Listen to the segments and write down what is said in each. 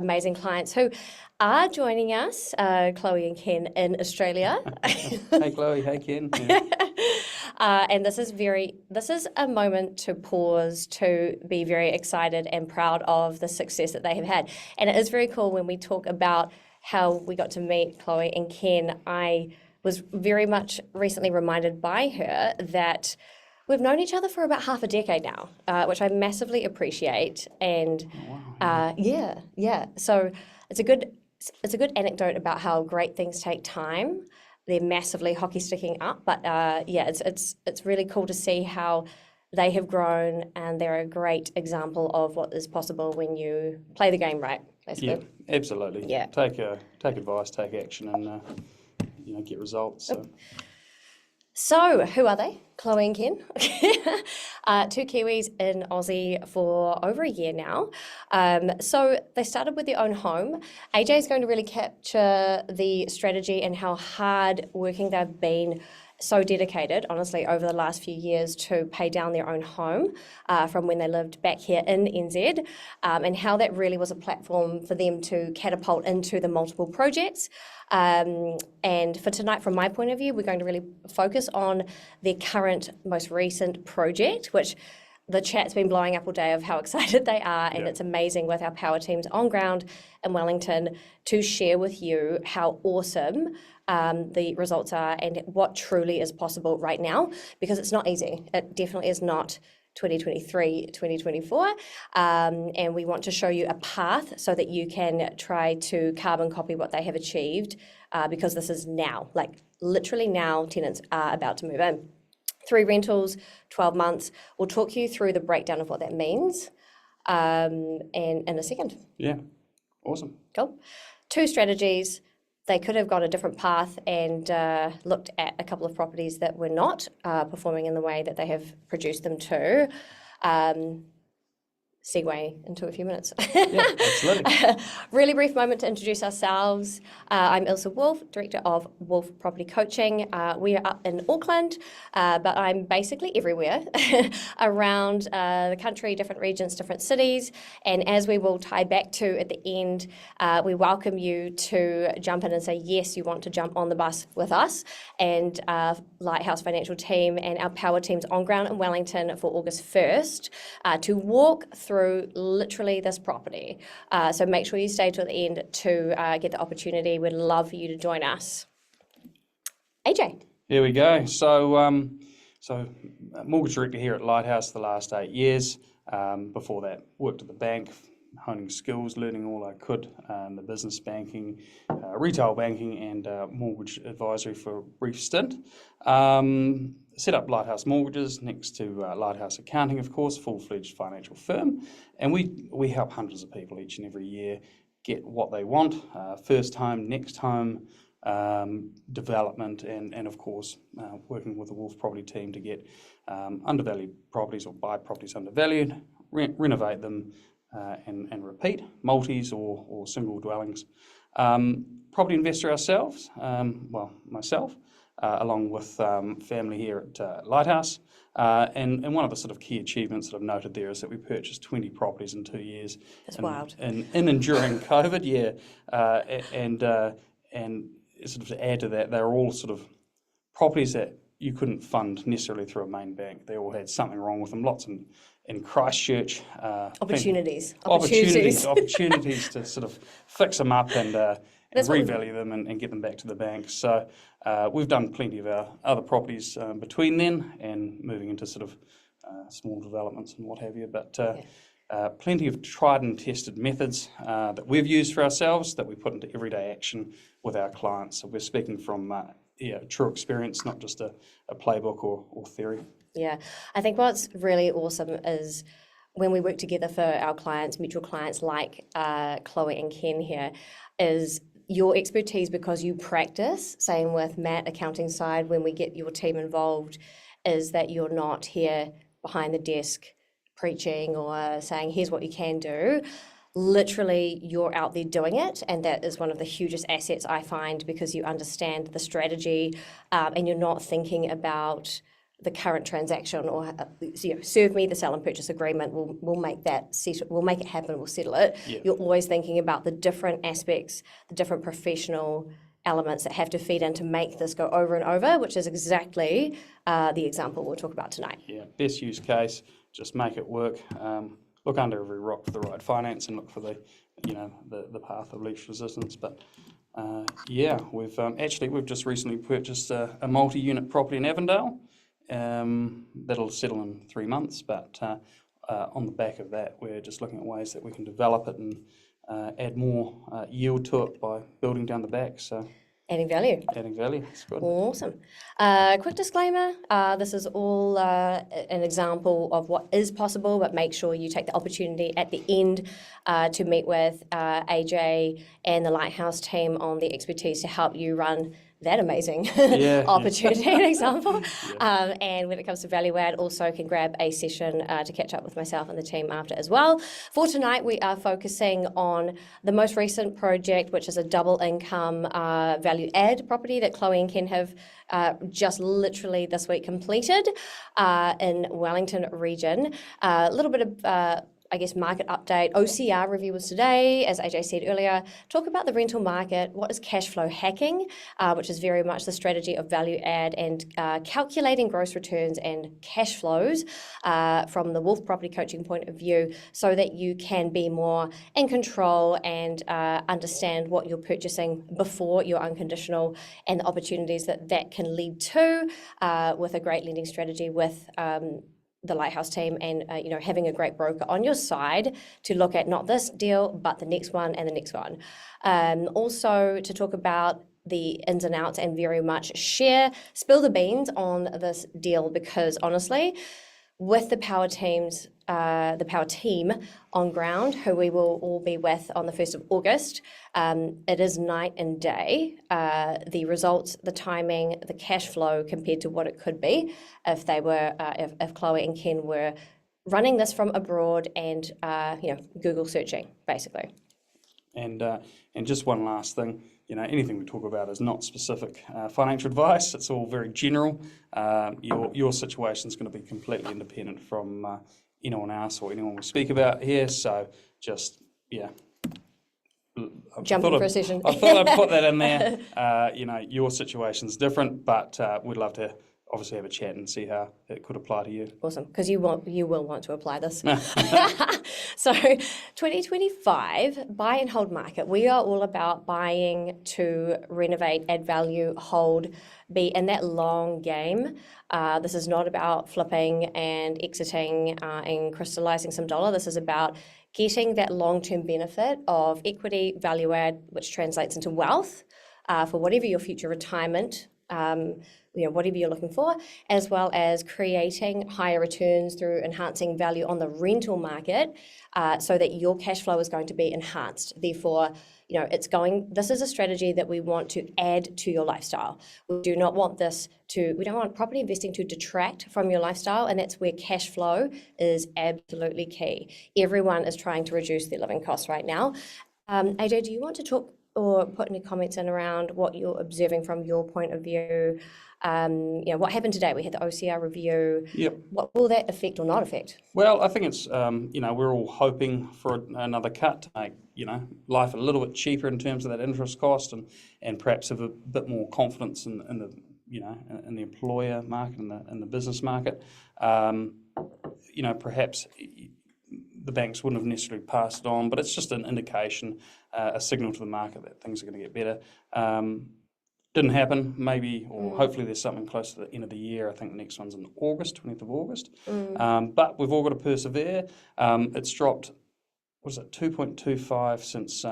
amazing clients who are joining us, Chloe and Ken in Australia. Hey Chloe, hey Ken. Yeah. And this is a moment to pause, to be very excited and proud of the success that they have had. And it is very cool when we talk about how we got to meet Chloe and Ken. I was very much recently reminded by her that we've known each other for about half a decade now, which I massively appreciate. And yeah. So it's a good anecdote about how great things take time. They're massively hockey sticking up, but it's really cool to see how they have grown, and they're a great example of what is possible when you play the game right, basically. Yeah, absolutely. Yeah. Take advice, take action, and get results. So, who are they? Chloe and Ken. Two Kiwis in Aussie for over a year now. So they started with their own home. AJ is going to really capture the strategy and how hard working they've been, so dedicated, honestly, over the last few years to pay down their own home from when they lived back here in NZ, and how that really was a platform for them to catapult into the multiple projects. And for tonight, from my point of view, we're going to really focus on their current, most recent project, which the chat's been blowing up all day of how excited they are, and it's amazing with our power teams on ground in Wellington to share with you how awesome the results are and what truly is possible right now, because it's not easy. It definitely is not 2023, 2024, and we want to show you a path so that you can try to carbon copy what they have achieved, because this is now, like literally now, tenants are about to move in. 3 rentals, 12 months. We'll talk you through the breakdown of what that means in a second. Yeah, awesome. Cool. 2 strategies. They could have gone a different path and looked at a couple of properties that were not performing in the way that they have produced them to. Segue into a few minutes. Yeah, absolutely. Really brief moment to introduce ourselves. I'm Ilse Wolfe, Director of Wolfe Property Coaching. We are up in Auckland, but I'm basically everywhere around the country, different regions, different cities. And as we will tie back to at the end, we welcome you to jump in and say, yes, you want to jump on the bus with us and our Lighthouse Financial team and our power teams on ground in Wellington for August 1st to walk through literally this property. So make sure you stay till the end to get the opportunity. We'd love for you to join us. AJ. Here we go. So mortgage director here at Lighthouse the last 8 years. Before that, worked at the bank, honing skills, learning all I could in the business banking, retail banking, and mortgage advisory for a brief stint. Set up Lighthouse Mortgages next to Lighthouse Accounting, of course, full-fledged financial firm. And we help hundreds of people each and every year get what they want, first home, next home, development, and of course, working with the Wolfe Property team to get undervalued properties or buy properties undervalued, renovate them, and repeat, multis or single dwellings. Property investor ourselves, myself, along with family here at Lighthouse. And one of the sort of key achievements that I've noted there is that we purchased 20 properties in 2 years. That's wild. And enduring COVID, and sort of to add to that, they were all sort of properties that you couldn't fund necessarily through a main bank. They all had something wrong with them, lots in Christchurch. Opportunities to sort of fix them up and revalue them and get them back to the bank. So we've done plenty of our other properties between then and moving into sort of small developments and what have you. But plenty of tried and tested methods that we've used for ourselves that we put into everyday action with our clients. So we're speaking from true experience, not just a playbook or theory. Yeah, I think what's really awesome is when we work together for our clients, mutual clients like Chloe and Ken here, is your expertise because you practice. Same with Matt, accounting side, when we get your team involved, is that you're not here behind the desk preaching or saying, here's what you can do. Literally, you're out there doing it, and that is one of the hugest assets I find, because you understand the strategy and you're not thinking about the current transaction, or serve me the sale and purchase agreement. We'll make that settle. We'll make it happen. We'll settle it. Yeah. You're always thinking about the different aspects, the different professional elements that have to feed in to make this go over and over, which is exactly the example we'll talk about tonight. Yeah, best use case, just make it work. Look under every rock for the right finance and look for the path of least resistance. But we've just recently purchased a multi-unit property in Avondale. That'll settle in 3 months, but on the back of that, we're just looking at ways that we can develop it and add more yield to it by building down the back. So Adding value. It's good. Awesome. Quick disclaimer, this is all an example of what is possible, but make sure you take the opportunity at the end to meet with AJ and the Lighthouse team on the expertise to help you run that amazing opportunity and example. And when it comes to value add, also can grab a session to catch up with myself and the team after as well. For tonight, we are focusing on the most recent project, which is a double income value add property that Chloe and Ken have just literally this week completed in Wellington region. A little bit of market update. OCR review was today, as AJ said earlier. Talk about the rental market. What is cash flow hacking, which is very much the strategy of value add and calculating gross returns and cash flows from the Wolfe Property Coaching point of view, so that you can be more in control and understand what you're purchasing before you're unconditional, and the opportunities that can lead to with a great lending strategy with the Lighthouse team, and having a great broker on your side to look at not this deal but the next one and the next one. Also to talk about the ins and outs and very much spill the beans on this deal, because honestly, with the power team on ground, who we will all be with on the 1st of August, it is night and day. The results, the timing, the cash flow compared to what it could be if they were, if Chloe and Ken were running this from abroad and Google searching basically. And just one last thing, anything we talk about is not specific financial advice. It's all very general. Your situation is going to be completely independent from anyone else or anyone we speak about here. So just, jumping for a session. I thought I'd put that in there. Your situation's different, but we'd love to obviously have a chat and see how it could apply to you. Awesome, because you will want to apply this. So 2025, buy and hold market. We are all about buying to renovate, add value, hold, be in that long game. This is not about flipping and exiting and crystallizing some dollar. This is about getting that long-term benefit of equity, value add, which translates into wealth for whatever your future retirement whatever you're looking for, as well as creating higher returns through enhancing value on the rental market, so that your cash flow is going to be enhanced. Therefore, this is a strategy that we want to add to your lifestyle. We don't want property investing to detract from your lifestyle, and that's where cash flow is absolutely key. Everyone is trying to reduce their living costs right now. AJ, do you want to talk or put any comments in around what you're observing from your point of view? What happened today? We had the OCR review. Yep. What will that affect or not affect? Well, I think it's, we're all hoping for another cut to make, life a little bit cheaper in terms of that interest cost, and perhaps have a bit more confidence in the, in the employer market and the business market. Perhaps the banks wouldn't have necessarily passed it on, but it's just an indication, a signal to the market that things are going to get better. Didn't happen, maybe, or hopefully there's something close to the end of the year. I think the next one's in August, 20th of August. But we've all got to persevere. It's dropped, 2.25 since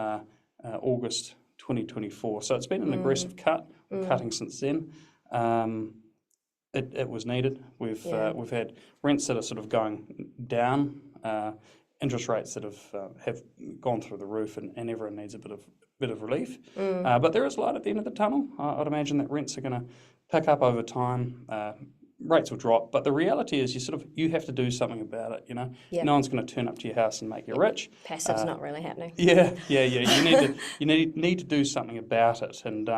August 2024. So it's been an aggressive cut. We're cutting since then. It was needed. We've had rents that are sort of going down, interest rates that have gone through the roof, and everyone needs a bit of relief. But there is light at the end of the tunnel. I'd imagine that rents are going to pick up over time. Rates will drop, but the reality is you have to do something about it. No one's going to turn up to your house and make you rich. Passive's not really happening. Yeah. You need to do something about it. And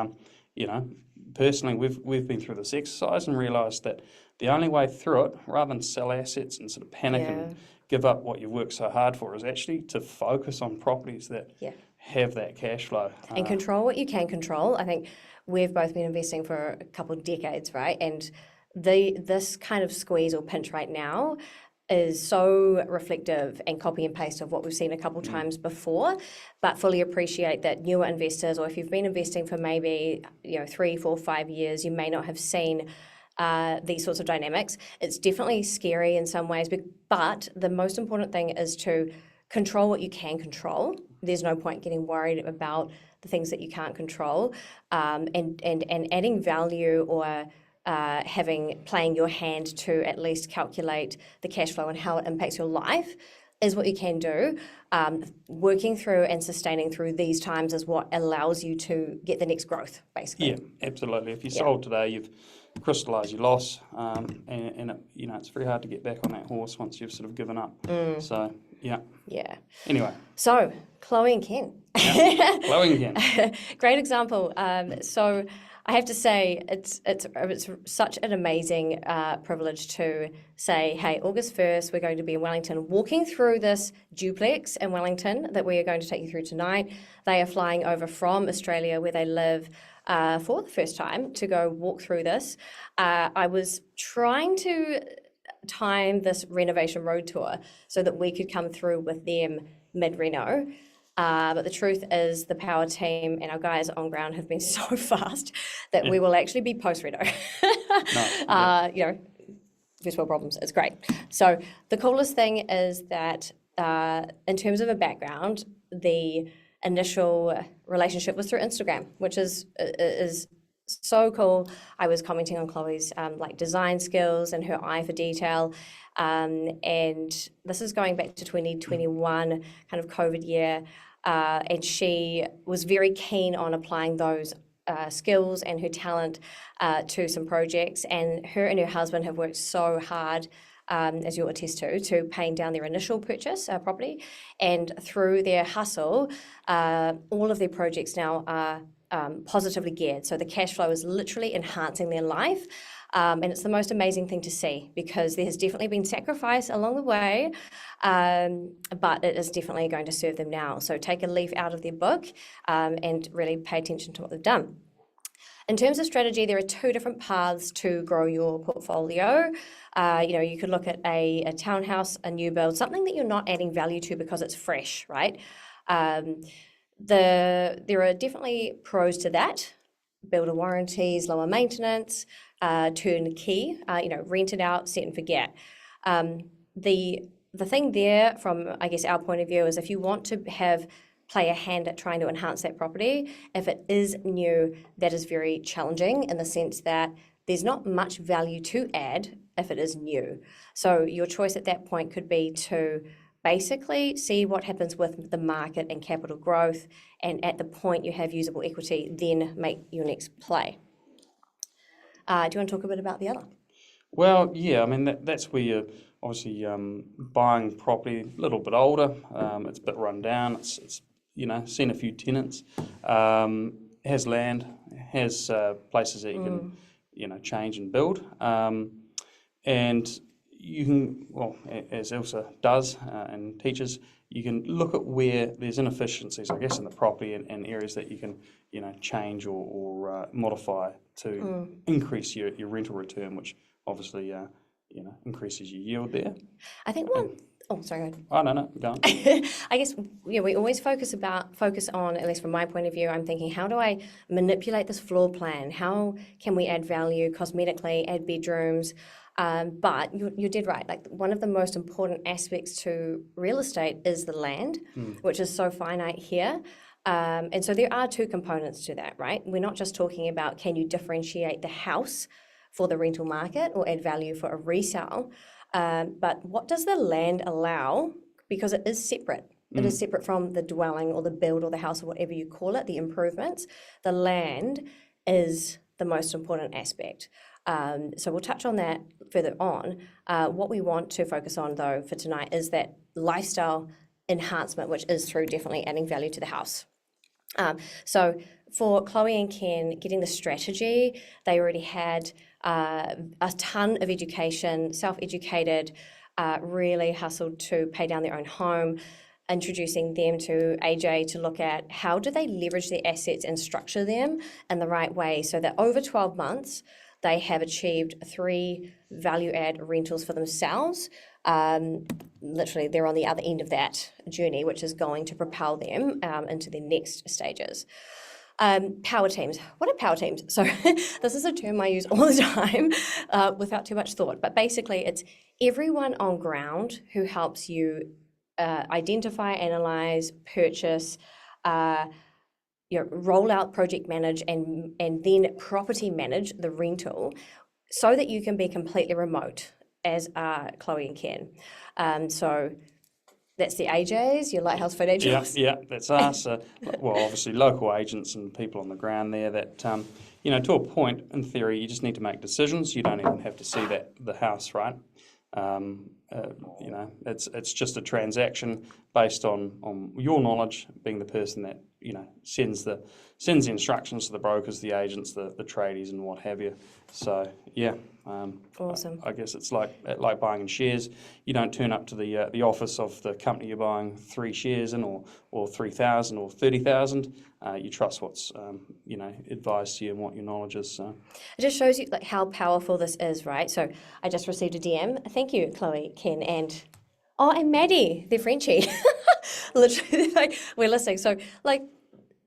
personally, we've been through this exercise and realised that the only way through it, rather than sell assets and sort of panic and give up what you've worked so hard for, is actually to focus on properties that have that cash flow. And control what you can control. I think we've both been investing for a couple of decades, right? And this kind of squeeze or pinch right now is so reflective and copy and paste of what we've seen a couple times before, but fully appreciate that newer investors, or if you've been investing for maybe 3, 4, 5 years, you may not have seen these sorts of dynamics. It's definitely scary in some ways, but the most important thing is to control what you can control. There's no point getting worried about the things that you can't control, and adding value or playing your hand to at least calculate the cash flow and how it impacts your life is what you can do. Working through and sustaining through these times is what allows you to get the next growth, basically. Yeah, absolutely. If you sold today, you've crystallised your loss, and it's very hard to get back on that horse once you've sort of given up. So, yeah. Anyway. So, Chloe and Ken. Chloe and Ken. Great example. So I have to say it's such an amazing privilege to say, hey, August 1st, we're going to be in Wellington, walking through this duplex in Wellington that we are going to take you through tonight. They are flying over from Australia, where they live, for the first time to go walk through this. I was trying to time this renovation road tour so that we could come through with them mid-reno. But the truth is the power team and our guys on ground have been so fast that we will actually be post-reno. First world problems, it's great. So the coolest thing is that in terms of a background, the initial relationship was through Instagram, which is so cool. I was commenting on Chloe's design skills and her eye for detail. And this is going back to 2021, kind of COVID year. And she was very keen on applying those skills and her talent to some projects. And her husband have worked so hard, as you'll attest to paying down their initial purchase property. And through their hustle, all of their projects now are positively geared. So the cash flow is literally enhancing their life. And it's the most amazing thing to see, because there has definitely been sacrifice along the way, but it is definitely going to serve them now. So take a leaf out of their book and really pay attention to what they've done. In terms of strategy, there are 2 different paths to grow your portfolio. You could look at a townhouse, a new build, something that you're not adding value to because it's fresh, right? There are definitely pros to that. Builder warranties, lower maintenance, turnkey, rent it out, set and forget. The thing there from, I guess, our point of view is if you want to play a hand at trying to enhance that property, if it is new, that is very challenging in the sense that there's not much value to add if it is new. So your choice at that point could be to basically see what happens with the market and capital growth, and at the point you have usable equity, then make your next play. Do you want to talk a bit about the other? Well, yeah, I mean, that's where you're obviously buying property a little bit older, it's a bit run down, it's seen a few tenants, has land, has places that you can, change and build, and you can, well, as Ilse does and teaches, you can look at where there's inefficiencies, I guess, in the property and areas that you can, change or modify to increase your rental return, which obviously, increases your yield there. I think one. Oh, sorry. Go ahead. Oh, no, go on. I guess we always focus on, at least from my point of view, I'm thinking, how do I manipulate this floor plan? How can we add value cosmetically, add bedrooms? But you did right. Like, one of the most important aspects to real estate is the land, which is so finite here. And so there are 2 components to that, right? We're not just talking about can you differentiate the house for the rental market or add value for a resale, but what does the land allow? Because it is separate. It is separate from the dwelling or the build or the house or whatever you call it, the improvements. The land is the most important aspect. So we'll touch on that further on. What we want to focus on, though, for tonight is that lifestyle enhancement, which is through definitely adding value to the house. So for Chloe and Ken, getting the strategy, they already had a ton of education, self-educated, really hustled to pay down their own home, introducing them to AJ to look at how do they leverage their assets and structure them in the right way so that over 12 months, they have achieved 3 value-add rentals for themselves. Literally, they're on the other end of that journey, which is going to propel them into their next stages. Power teams. What are power teams? So this is a term I use all the time without too much thought. But basically, it's everyone on ground who helps you identify, analyze, purchase, roll out, project manage, and then property manage the rental so that you can be completely remote, as are Chloe and Ken. So that's the AJs, your Lighthouse Financials. Yeah, that's us. Well, obviously local agents and people on the ground there that, to a point, in theory, you just need to make decisions. You don't even have to see the house, right? It's just a transaction based on your knowledge, being the person that sends the instructions to the brokers, the agents, the tradies, and what have you. So yeah, awesome. I guess it's like buying in shares. You don't turn up to the office of the company you're buying 3 shares in, or 3,000 or 30,000. You trust what's advised to you and what your knowledge is. So it just shows you how powerful this is, right? So I just received a DM. Thank you, Chloe, Ken, and Maddie. They're Frenchie. Literally, we're listening. So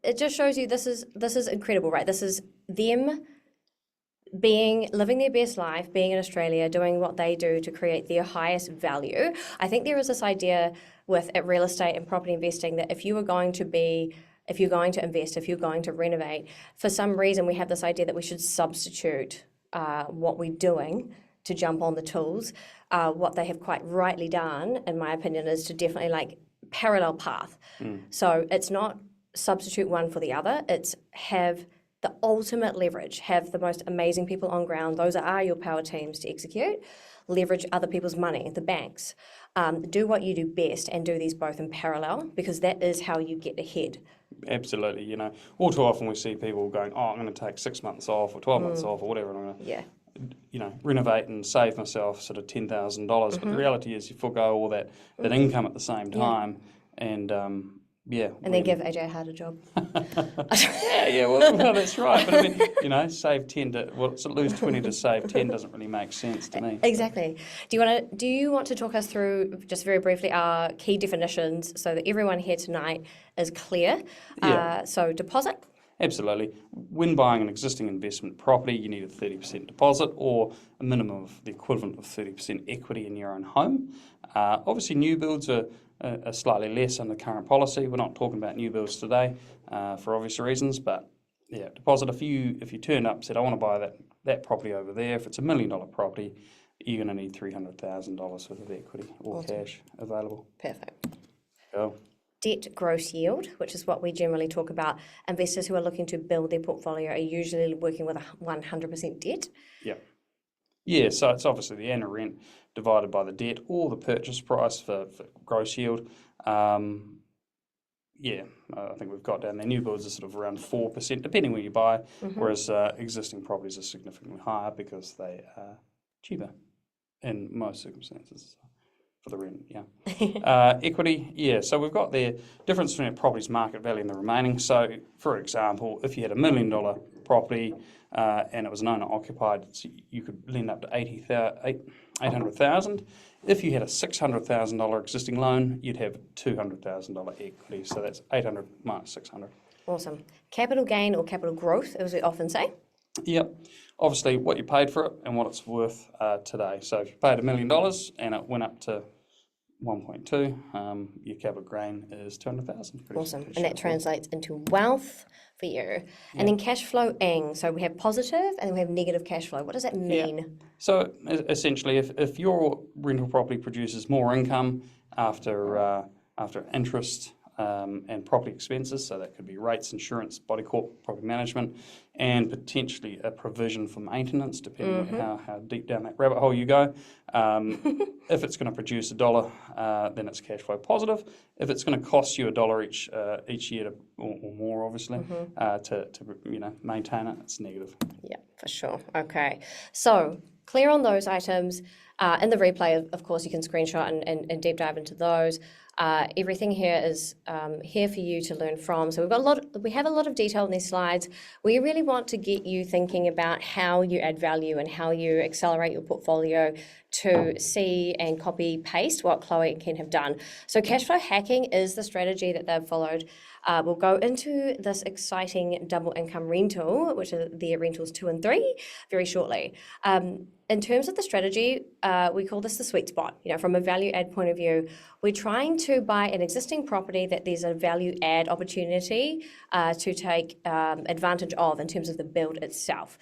it just shows you this is incredible, right? This is them living their best life, being in Australia, doing what they do to create their highest value. I think there is this idea at real estate and property investing that if you're going to invest, if you're going to renovate, for some reason we have this idea that we should substitute what we're doing to jump on the tools. What they have quite rightly done, in my opinion, is to definitely parallel path. So it's not substitute one for the other, it's have the ultimate leverage, have the most amazing people on ground. Those are your power teams to execute. Leverage other people's money, the banks. Do what you do best and do these both in parallel, because that is how you get ahead. Absolutely. All too often we see people going, I'm going to take 6 months off or 12 months off or whatever, and I'm going to renovate and save myself sort of $10,000. But the reality is you forego all that income at the same time, and and then give AJ a harder job. Well, that's right. But I mean, save 10 to lose 20 to save 10 doesn't really make sense to me. Exactly. Do you want to talk us through just very briefly our key definitions so that everyone here tonight is clear? So deposit. Absolutely. When buying an existing investment property, you need a 30% deposit or a minimum of the equivalent of 30% equity in your own home. Obviously, new builds are slightly less under current policy. We're not talking about new builds today for obvious reasons, but deposit. If you turned up and said, I want to buy that property over there, if it's $1 million property, you're going to need $300,000 worth of equity or cash available. Perfect. Cool. Debt gross yield, which is what we generally talk about. Investors who are looking to build their portfolio are usually working with 100% debt. Yeah, so it's obviously the annual rent divided by the debt or the purchase price for gross yield. I think we've got down there. New builds are sort of around 4%, depending where you buy, whereas existing properties are significantly higher because they are cheaper in most circumstances for the rent, Equity, so we've got the difference between a property's market value and the remaining. So, for example, if you had $1 million property and it was an owner-occupied, you could lend up to $800,000. If you had a $600,000 existing loan, you'd have $200,000 equity. So that's 800 minus 600. Awesome. Capital gain or capital growth, as we often say. Yep. Obviously, what you paid for it and what it's worth today. So if you paid $1 million and it went up to 1.2, your capital gain is 200,000. Awesome. And that translates into wealth for you. And then cash flow-ing. So we have positive and then we have negative cash flow. What does that mean? Yeah. So essentially, if your rental property produces more income after interest and property expenses, so that could be rates, insurance, body corp, property management, and potentially a provision for maintenance, depending on how deep down that rabbit hole you go. If it's going to produce $1, then it's cash flow positive. If it's going to cost you $1 each year or more, obviously, to maintain it, it's negative. Yeah, for sure. Okay, so clear on those items. In the replay, of course, you can screenshot and deep dive into those. Everything here is here for you to learn from. So we have a lot of detail in these slides. We really want to get you thinking about how you add value and how you accelerate your portfolio to see and copy paste what Chloe and Ken have done. So cashflow hacking is the strategy that they've followed. We'll go into this exciting double income rental, which are the rentals 2 and 3, very shortly. In terms of the strategy, we call this the sweet spot. From a value add point of view, we're trying to buy an existing property that there's a value add opportunity to take advantage of in terms of the build itself.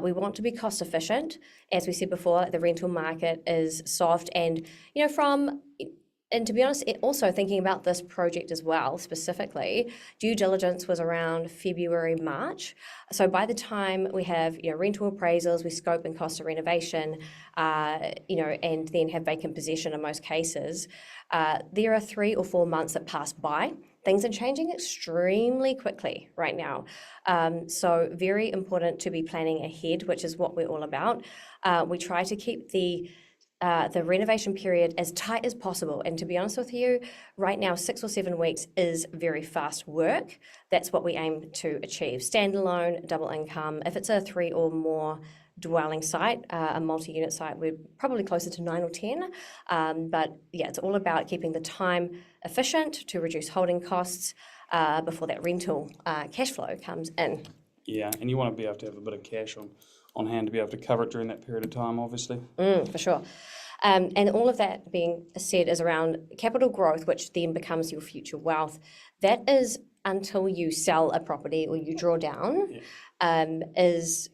We want to be cost efficient. As we said before, the rental market is soft, and and to be honest, also thinking about this project as well, specifically, due diligence was around February, March. So by the time we have rental appraisals, we scope and cost of renovation, and then have vacant possession in most cases, there are 3 or 4 months that pass by. Things are changing extremely quickly right now. So very important to be planning ahead, which is what we're all about. We try to keep the renovation period as tight as possible. And to be honest with you, right now, 6 or 7 weeks is very fast work. That's what we aim to achieve. Standalone, double income. If it's a 3 or more dwelling site, a multi-unit site, we're probably closer to 9 or 10. But yeah, it's all about keeping the time efficient to reduce holding costs before that rental cash flow comes in. Yeah, and you want to be able to have a bit of cash on hand to be able to cover it during that period of time, obviously. For sure. And all of that being said is around capital growth, which then becomes your future wealth. That is until you sell a property or you draw down, is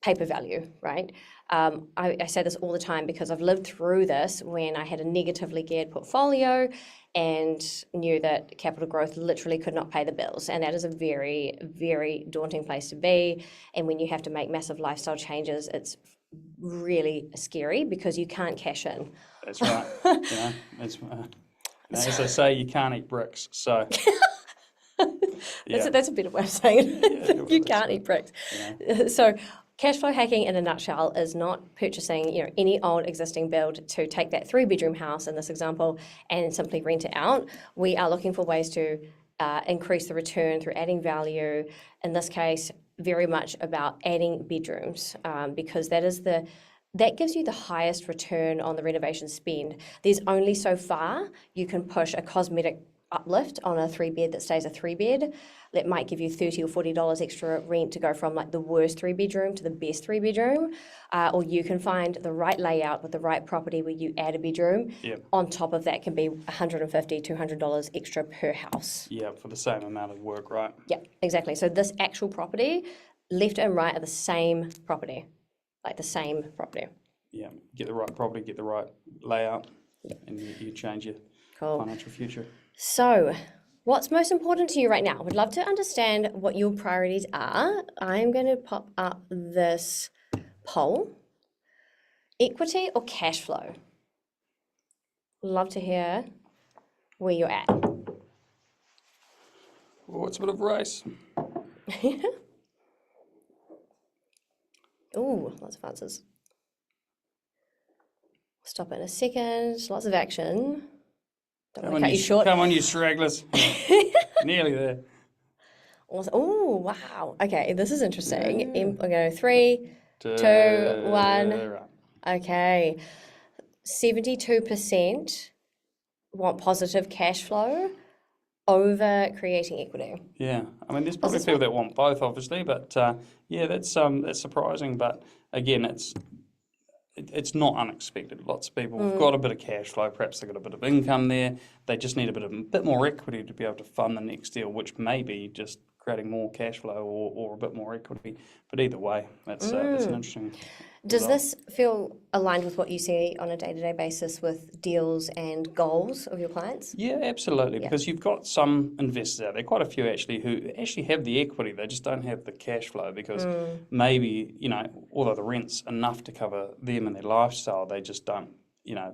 paper value, right? I say this all the time because I've lived through this when I had a negatively geared portfolio and knew that capital growth literally could not pay the bills. And that is a very, very daunting place to be. And when you have to make massive lifestyle changes, it's really scary because you can't cash in. That's right. As they say, you can't eat bricks. So that's a better way of saying it. You can't eat bricks. Yeah. So cashflow hacking in a nutshell is not purchasing any old existing build to take that 3-bedroom house in this example and simply rent it out. We are looking for ways to increase the return through adding value. In this case, very much about adding bedrooms because that gives you the highest return on the renovation spend. There's only so far you can push a cosmetic uplift on a 3-bed that stays a 3-bed. That might give you $30 or $40 extra rent to go from like the worst 3-bedroom to the best 3-bedroom. Or you can find the right layout with the right property where you add a bedroom. Yep. On top of that can be $150, $200 extra per house. Yeah, for the same amount of work, right? Yeah, exactly. So this actual property, left and right, are the same property. Like the same property. Yeah, get the right property, get the right layout, and you change your financial future. So, what's most important to you right now? Would love to understand what your priorities are. I'm going to pop up this poll. Equity or cash flow? Love to hear where you're at. Well, it's a bit of a race. Ooh, lots of answers. Stop in a second. Lots of action. Come on, you stragglers. Nearly there. Oh, wow. Okay, this is interesting. We'll go 3, 2, 1. Right. Okay. 72% want positive cash flow over creating equity. Yeah, I mean, there's probably people that want both, obviously, but that's surprising. But again, it's not unexpected. Lots of people have got a bit of cash flow, perhaps they've got a bit of income there. They just need a bit more equity to be able to fund the next deal, which may be just creating more cash flow or a bit more equity. But either way, it's an interesting Does result. this feel aligned with what you see on a day-to-day basis with deals and goals of your clients? Yeah, absolutely. Because you've got some investors out there, quite a few actually, who actually have the equity, they just don't have the cash flow because maybe, although the rent's enough to cover them and their lifestyle, they just don't,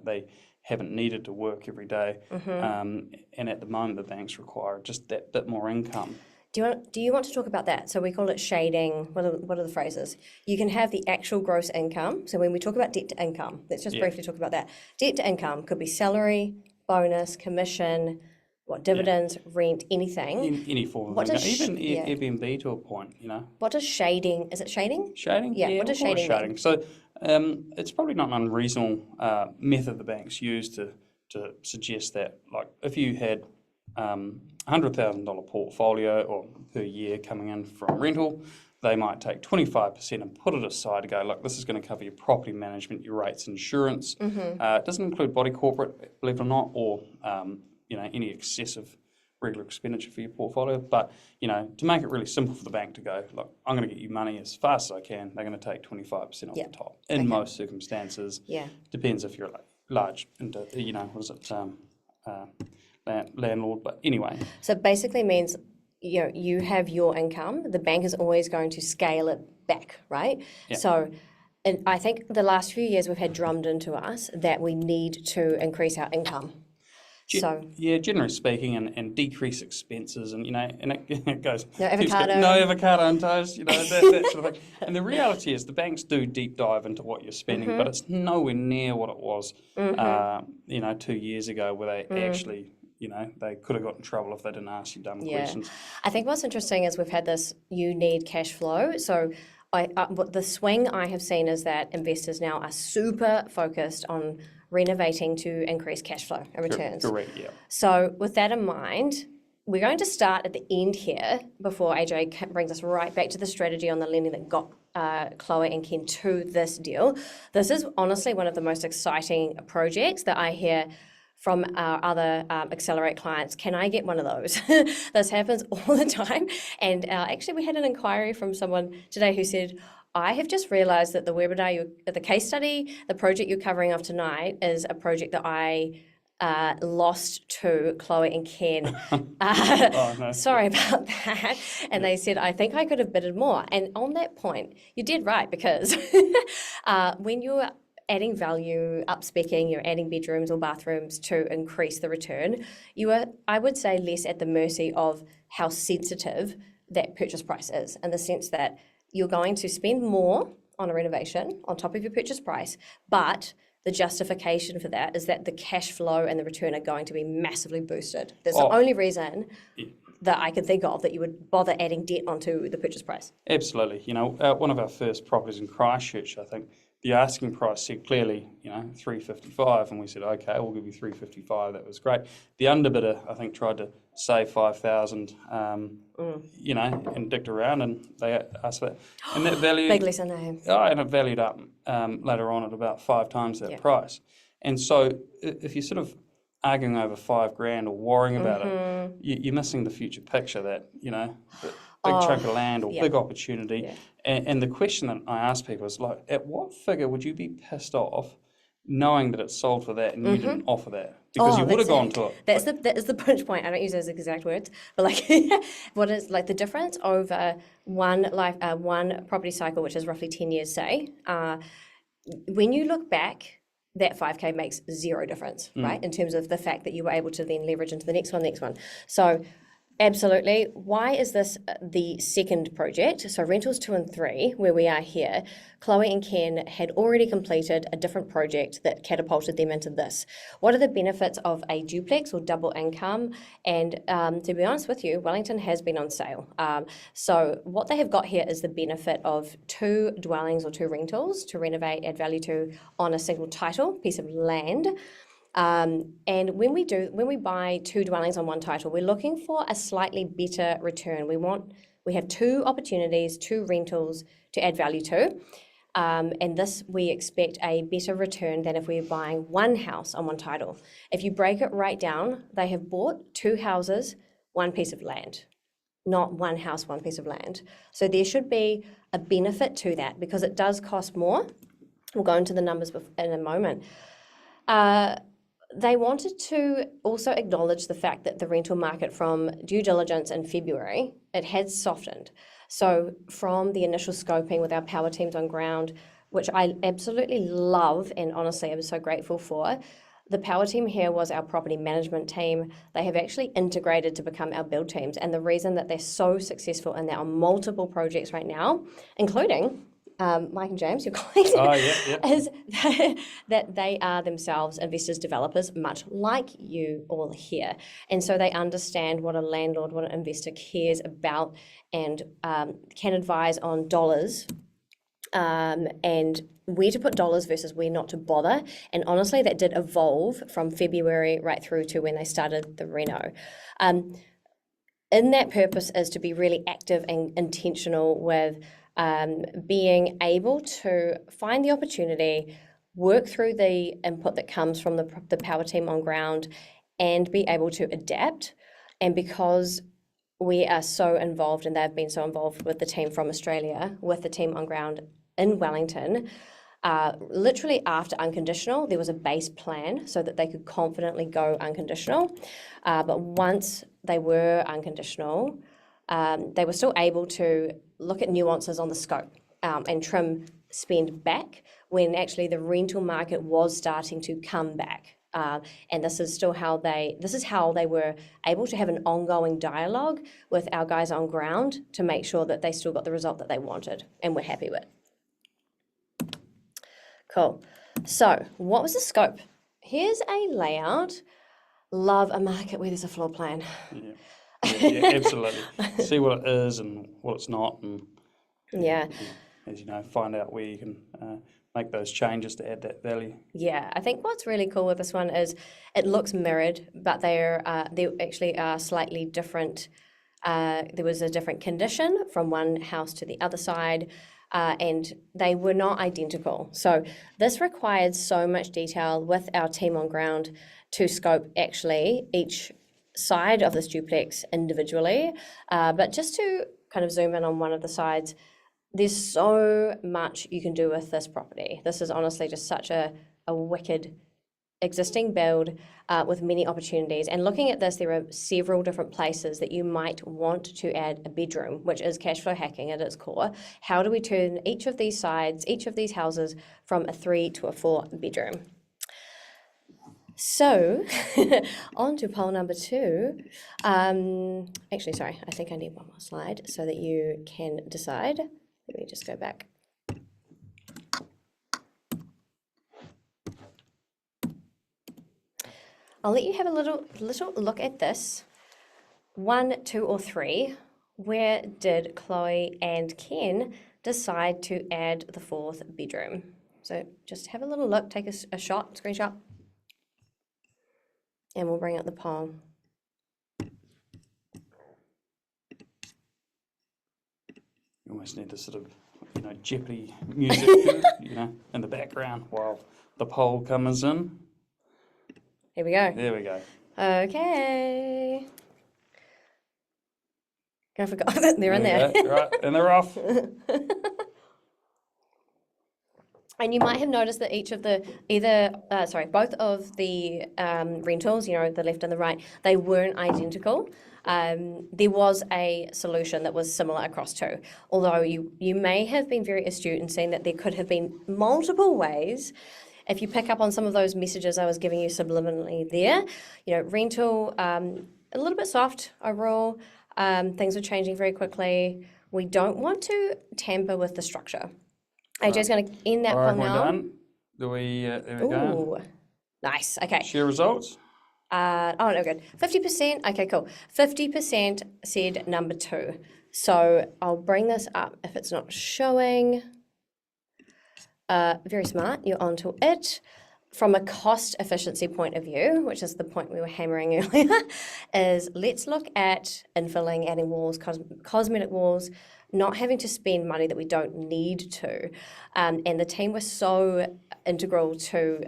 they haven't needed to work every day. And at the moment, the banks require just that bit more income. Do you want to talk about that? So we call it shading. What are the phrases? You can have the actual gross income. So when we talk about debt to income, let's just briefly talk about that. Debt to income could be salary, bonus, commission, dividends, rent, anything. Any form of income, even Airbnb to a point, What does shading? Is it shading? Shading? Yeah. What does shading mean? So it's probably not an unreasonable method the banks use to suggest that, like, if you had $100,000 portfolio or per year coming in from rental, they might take 25% and put it aside to go, look, this is going to cover your property management, your rates, insurance. It doesn't include body corporate, believe it or not, or any excessive regular expenditure for your portfolio. But to make it really simple for the bank to go, look, I'm going to get you money as fast as I can. They're going to take 25% off the top. In most circumstances, depends if you're large, landlord. But anyway, so it basically means you have your income. The bank is always going to scale it back, right? So. And I think the last few years we've had drummed into us that we need to increase our income. Generally speaking, and decrease expenses, and it goes no avocado on toast, that sort of thing. And the reality is, the banks do deep dive into what you're spending, but it's nowhere near what it was, 2 years ago, where they actually, they could have got in trouble if they didn't ask you dumb questions. I think what's interesting is we've had this. You need cash flow, so. The swing I have seen is that investors now are super focused on renovating to increase cash flow and returns. Correct, yeah. So with that in mind, we're going to start at the end here before AJ brings us right back to the strategy on the lending that got Chloe and Ken to this deal. This is honestly one of the most exciting projects that I hear from our other Accelerate clients. Can I get one of those? This happens all the time. And actually, we had an inquiry from someone today who said, I have just realised that the webinar, the case study, the project you're covering off tonight is a project that I lost to Chloe and Ken. No. Sorry about that. And they said, I think I could have bidded more. And on that point, you did right, because when you're adding value, up-speccing, you're adding bedrooms or bathrooms to increase the return, you are, I would say, less at the mercy of how sensitive that purchase price is, in the sense that you're going to spend more on a renovation on top of your purchase price, but the justification for that is that the cash flow and the return are going to be massively boosted. That's the only reason that I can think of that you would bother adding debt onto the purchase price. Absolutely. One of our first properties in Christchurch, I think, the asking price said clearly, $355, and we said, okay, we'll give you $355. That was great. The underbidder, I think, tried to save $5,000, and dicked around, and they asked for that. And that valued, big lesson name. And it valued up later on at about 5 times that price. And so, if you're sort of arguing over $5,000 or worrying about it, you're missing the future picture that big chunk of land or big opportunity. Yeah. And the question that I ask people is, like, at what figure would you be pissed off knowing that it's sold for that and you didn't offer that? Because you would have gone to it. That is the punch point. I don't use those exact words, but what is the difference over one property cycle, which is roughly 10 years, say, when you look back, that 5K makes zero difference, right? In terms of the fact that you were able to then leverage into the next one. So absolutely. Why is this the second project? So rentals 2 and 3, where we are here, Chloe and Ken had already completed a different project that catapulted them into this. What are the benefits of a duplex or double income? And to be honest with you, Wellington has been on sale. So what they have got here is the benefit of 2 dwellings or 2 rentals to renovate, add value to on a single title, piece of land. And when we buy 2 dwellings on one title, we're looking for a slightly better return. We have 2 opportunities, 2 rentals to add value to. And this, we expect a better return than if we're buying 1 house on one title. If you break it right down, they have bought 2 houses, 1 piece of land. not one house, one piece of land. So there should be a benefit to that because it does cost more. We'll go into the numbers in a moment. They wanted to also acknowledge the fact that the rental market from due diligence in February, it had softened. So from the initial scoping with our power teams on ground, which I absolutely love and honestly I'm so grateful for, the power team here was our property management team. They have actually integrated to become our build teams. And the reason that they're so successful and they're on multiple projects right now, including Mike and James, your colleagues, is that they are themselves investors, developers, much like you all here. And so they understand what a landlord, what an investor cares about and can advise on dollars and where to put dollars versus where not to bother. And honestly, that did evolve from February right through to when they started the reno. In that purpose is to be really active and intentional with being able to find the opportunity, work through the input that comes from the power team on ground and be able to adapt. And because we are so involved and they've been so involved with the team from Australia, with the team on ground in Wellington, literally after unconditional, there was a base plan so that they could confidently go unconditional. But once they were unconditional, they were still able to look at nuances on the scope and trim spend back when actually the rental market was starting to come back. And this is how they were able to have an ongoing dialogue with our guys on ground to make sure that they still got the result that they wanted and were happy with. Cool. So what was the scope? Here's a layout. Love a market where there's a floor plan. Yeah, absolutely. See what it is and what it's not, and as you know, find out where you can make those changes to add that value. Yeah, I think what's really cool with this one is it looks mirrored, but they actually are slightly different. There was a different condition from one house to the other side, and they were not identical. So this required so much detail with our team on ground to scope actually each side of this duplex individually. But just to kind of zoom in on one of the sides, there's so much you can do with this property. This is honestly just such a wicked existing build with many opportunities. And looking at this, there are several different places that you might want to add a bedroom, which is cash flow hacking at its core. How do we turn each of these sides, each of these houses from a 3 to a 4 bedroom? So, on to poll number 2. Actually, sorry, I think I need one more slide so that you can decide. Let me just go back. I'll let you have a little look at this. 1, 2, or 3. Where did Chloe and Ken decide to add the 4th bedroom? So just have a little look, take a screenshot. And we'll bring up the poll. You almost need this sort of, Jeopardy music, in the background while the poll comes in. Here we go. There we go. Okay. I forgot that they're in there. Right, and they're off. And you might have noticed that both of the rentals, the left and the right, they weren't identical. There was a solution that was similar across 2, although you may have been very astute in seeing that there could have been multiple ways. If you pick up on some of those messages I was giving you subliminally there, rental, a little bit soft overall, things are changing very quickly. We don't want to tamper with the structure. AJ's going to end that poll now. Done. There we go. Nice. Okay. Share results. No, good. 50%. Okay, cool. 50% said number 2. So I'll bring this up if it's not showing. Very smart. You're onto it. From a cost efficiency point of view, which is the point we were hammering earlier, is let's look at infilling, adding walls, cosmetic walls, not having to spend money that we don't need to. And the team was so integral to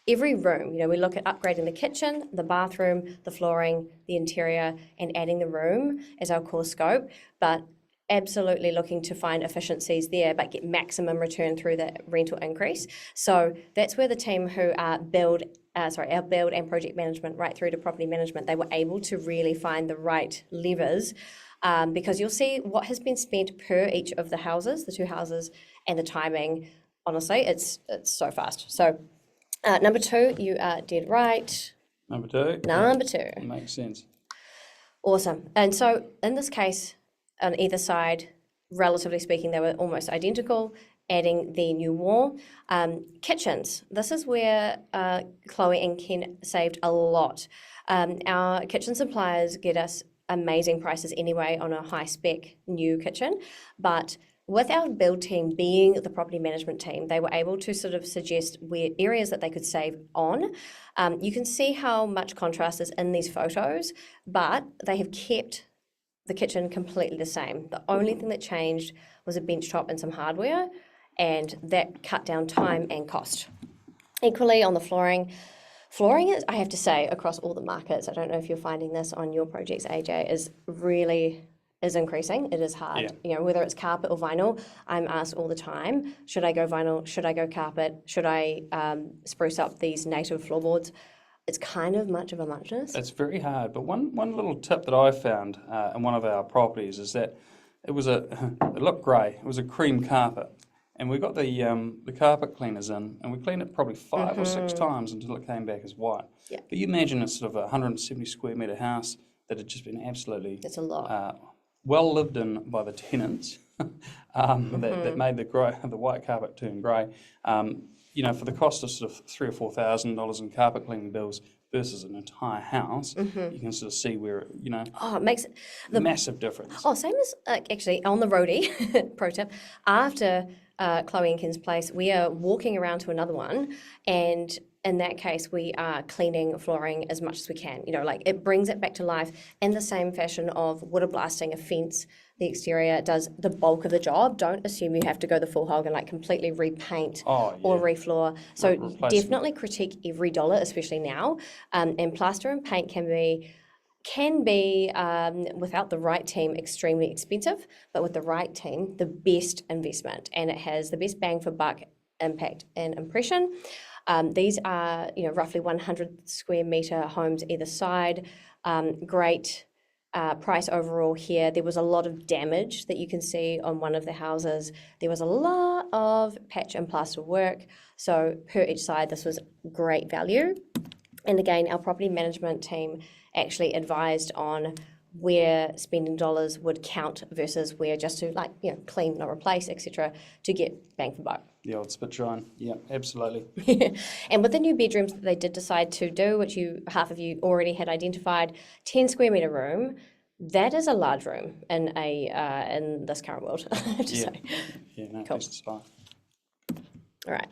every room, we look at upgrading the kitchen, the bathroom, the flooring, the interior, and adding the room as our core scope, but absolutely looking to find efficiencies there, but get maximum return through the rental increase. So that's where the team who our build and project management right through to property management, they were able to really find the right levers, because you'll see what has been spent per each of the houses, the 2 houses, and the timing. Honestly, it's so fast. So number 2, you are dead right. Number 2. Number 2. Makes sense. Awesome. And so in this case, on either side, relatively speaking, they were almost identical, adding the new wall. Kitchens. This is where Chloe and Ken saved a lot. Our kitchen suppliers get us amazing prices anyway on a high spec new kitchen, but with our build team being the property management team, they were able to sort of suggest where areas that they could save on. You can see how much contrast is in these photos, but they have kept the kitchen completely the same. The only thing that changed was a bench top and some hardware, and that cut down time and cost. Equally on the flooring is, I have to say, across all the markets, I don't know if you're finding this on your projects, AJ, is increasing. It is hard. Yeah. Whether it's carpet or vinyl, I'm asked all the time, should I go vinyl? Should I go carpet? Should I spruce up these native floorboards? It's kind of much of a muchness. It's very hard, but one little tip that I found in one of our properties is that it looked grey. It was a cream carpet, and we got the carpet cleaners in, and we cleaned it probably 5 or 6 times until it came back as white. Yeah. But you imagine a sort of a 170 square metre house that had just been absolutely That's a lot. well lived in by the tenants that made the white carpet turn grey. For the cost of sort of $3,000 or $4,000 in carpet cleaning bills versus an entire house, you can sort of see where it makes the massive difference. Oh, same as actually on the roadie. Pro tip: after Chloe and Ken's place, we are walking around to another one, and in that case, we are cleaning flooring as much as we can. It brings it back to life in the same fashion of water blasting a fence. The exterior does the bulk of the job. Don't assume you have to go the full hog and completely repaint or refloor. So definitely critique every dollar, especially now. And plaster and paint can be without the right team extremely expensive, but with the right team, the best investment, and it has the best bang for buck impact and impression. These are roughly 100 square metre homes either side. Great price overall here. There was a lot of damage that you can see on one of the houses. There was a lot of patch and plaster work. So per each side, this was great value. And again, our property management team actually advised on where spending dollars would count versus where just to clean, not replace, etc., to get bang for buck. The old spit shine. Yeah, absolutely. And with the new bedrooms that they did decide to do, which half of you already had identified, 10 square metre room, that is a large room in this current world, I have to say. Yeah, no, cool. It's fine. All right.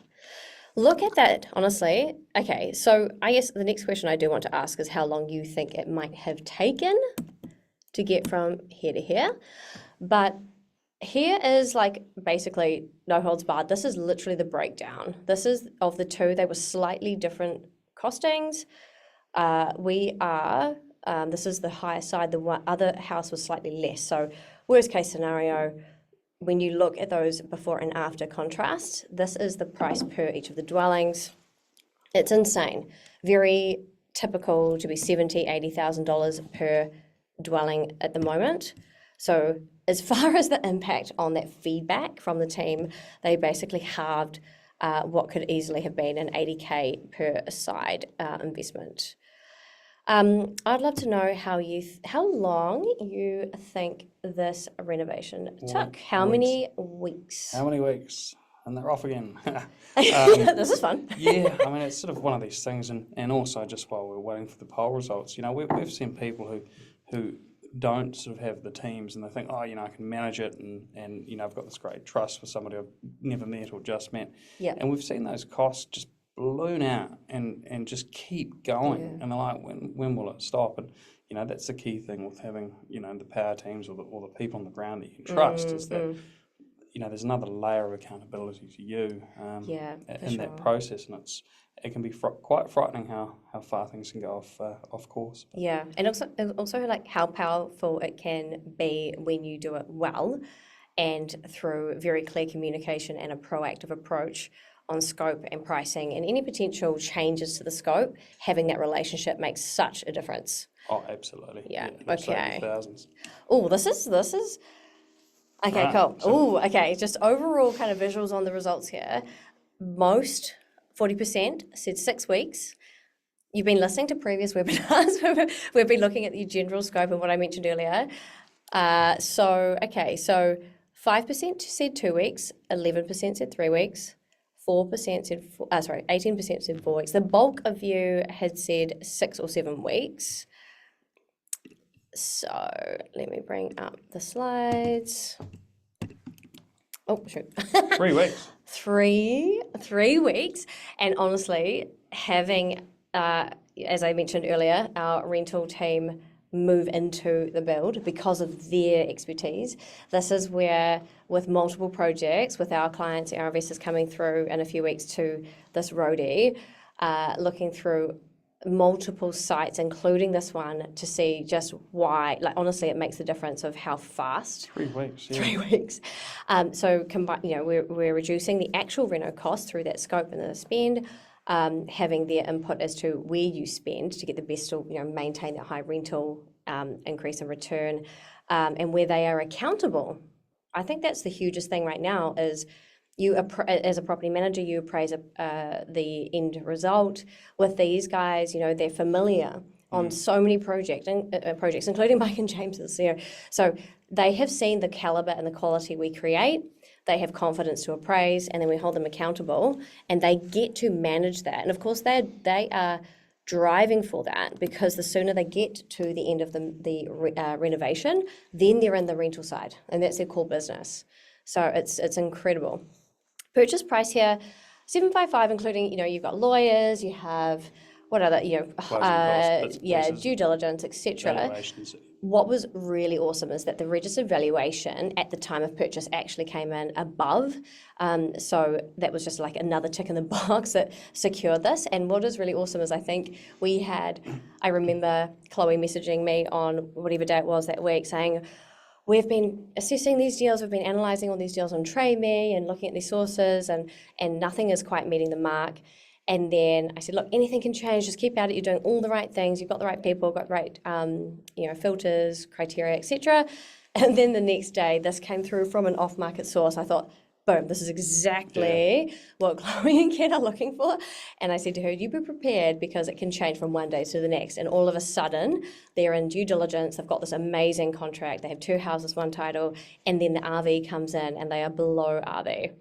Look at that, honestly. Okay, so I guess the next question I do want to ask is how long you think it might have taken to get from here to here. But here is basically no holds barred. This is literally the breakdown. This is of the two. They were slightly different costings. This is the higher side. The other house was slightly less. So worst case scenario, when you look at those before and after contrast, this is the price per each of the dwellings. It's insane. Very typical to be $70,000, $80,000 per dwelling at the moment. So as far as the impact on that feedback from the team, they basically halved what could easily have been an $80K per side investment. I'd love to know how long you think this renovation took. How many weeks? How many weeks? And they're off again. This is fun. Yeah, I mean, it's sort of one of these things, and also just while we're waiting for the poll results, we've seen people who don't sort of have the teams, and they think, I can manage it, and I've got this great trust for somebody I've never met or just met. Yeah. And we've seen those costs just balloon out and just keep going. Yeah. And they're like, when will it stop? And that's the key thing with having the power teams or the people on the ground that you can trust is that there's another layer of accountability to you in that process, and it can be quite frightening how far things can go off course. Yeah, and also like how powerful it can be when you do it well, and through very clear communication and a proactive approach on scope and pricing and any potential changes to the scope. Having that relationship makes such a difference. Oh, absolutely. Yeah. Save Okay. you thousands. Oh, this is okay. Right, Cool. so- Oh, okay. Just overall kind of visuals on the results here. Most 40% said 6 weeks. You've been listening to previous webinars. We've been looking at the general scope of what I mentioned earlier. So 5% said 2 weeks, 11% said 3 weeks, 4% said 18% said 4 weeks. The bulk of you had said 6 or 7 weeks. So let me bring up the slides. Oh, shoot. 3 weeks. 3 weeks. And honestly, having, as I mentioned earlier, our rental team move into the build because of their expertise. This is where, with multiple projects, with our clients, our investors coming through in a few weeks to this roadie, looking through multiple sites, including this one, to see just why, like, honestly, it makes the difference of how fast. 3 weeks. Yeah. 3 weeks. So we're reducing the actual reno cost through that scope and the spend, having their input as to where you spend to get the best, maintain that high rental increase in return, and where they are accountable. I think that's the hugest thing right now is you, as a property manager, you appraise the end result. With these guys, they're familiar on so many projects, including Mike and James's. So they have seen the caliber and the quality we create. They have confidence to appraise, and then we hold them accountable, and they get to manage that. And of course, they are driving for that, because the sooner they get to the end of the renovation, then they're in the rental side, and that's their core business. So it's incredible. Purchase price here, 755, including, you've got lawyers, you have what other, Closing costs, due diligence, etc. Valuations. What was really awesome is that the registered valuation at the time of purchase actually came in above. So that was just like another tick in the box that secured this. And what is really awesome is I think I remember Chloe messaging me on whatever day it was that week saying, we've been assessing these deals, we've been analysing all these deals on TradeMe and looking at these sources, and nothing is quite meeting the mark. And then I said, look, anything can change, just keep at it, you're doing all the right things, you've got the right people, got the right filters, criteria, etc. And then the next day, this came through from an off-market source. I thought, boom, this is exactly what Chloe and Ken are looking for. And I said to her, you be prepared, because it can change from one day to the next. And all of a sudden, they're in due diligence, they've got this amazing contract, they have 2 houses, 1 title, and then the RV comes in and they are below RV.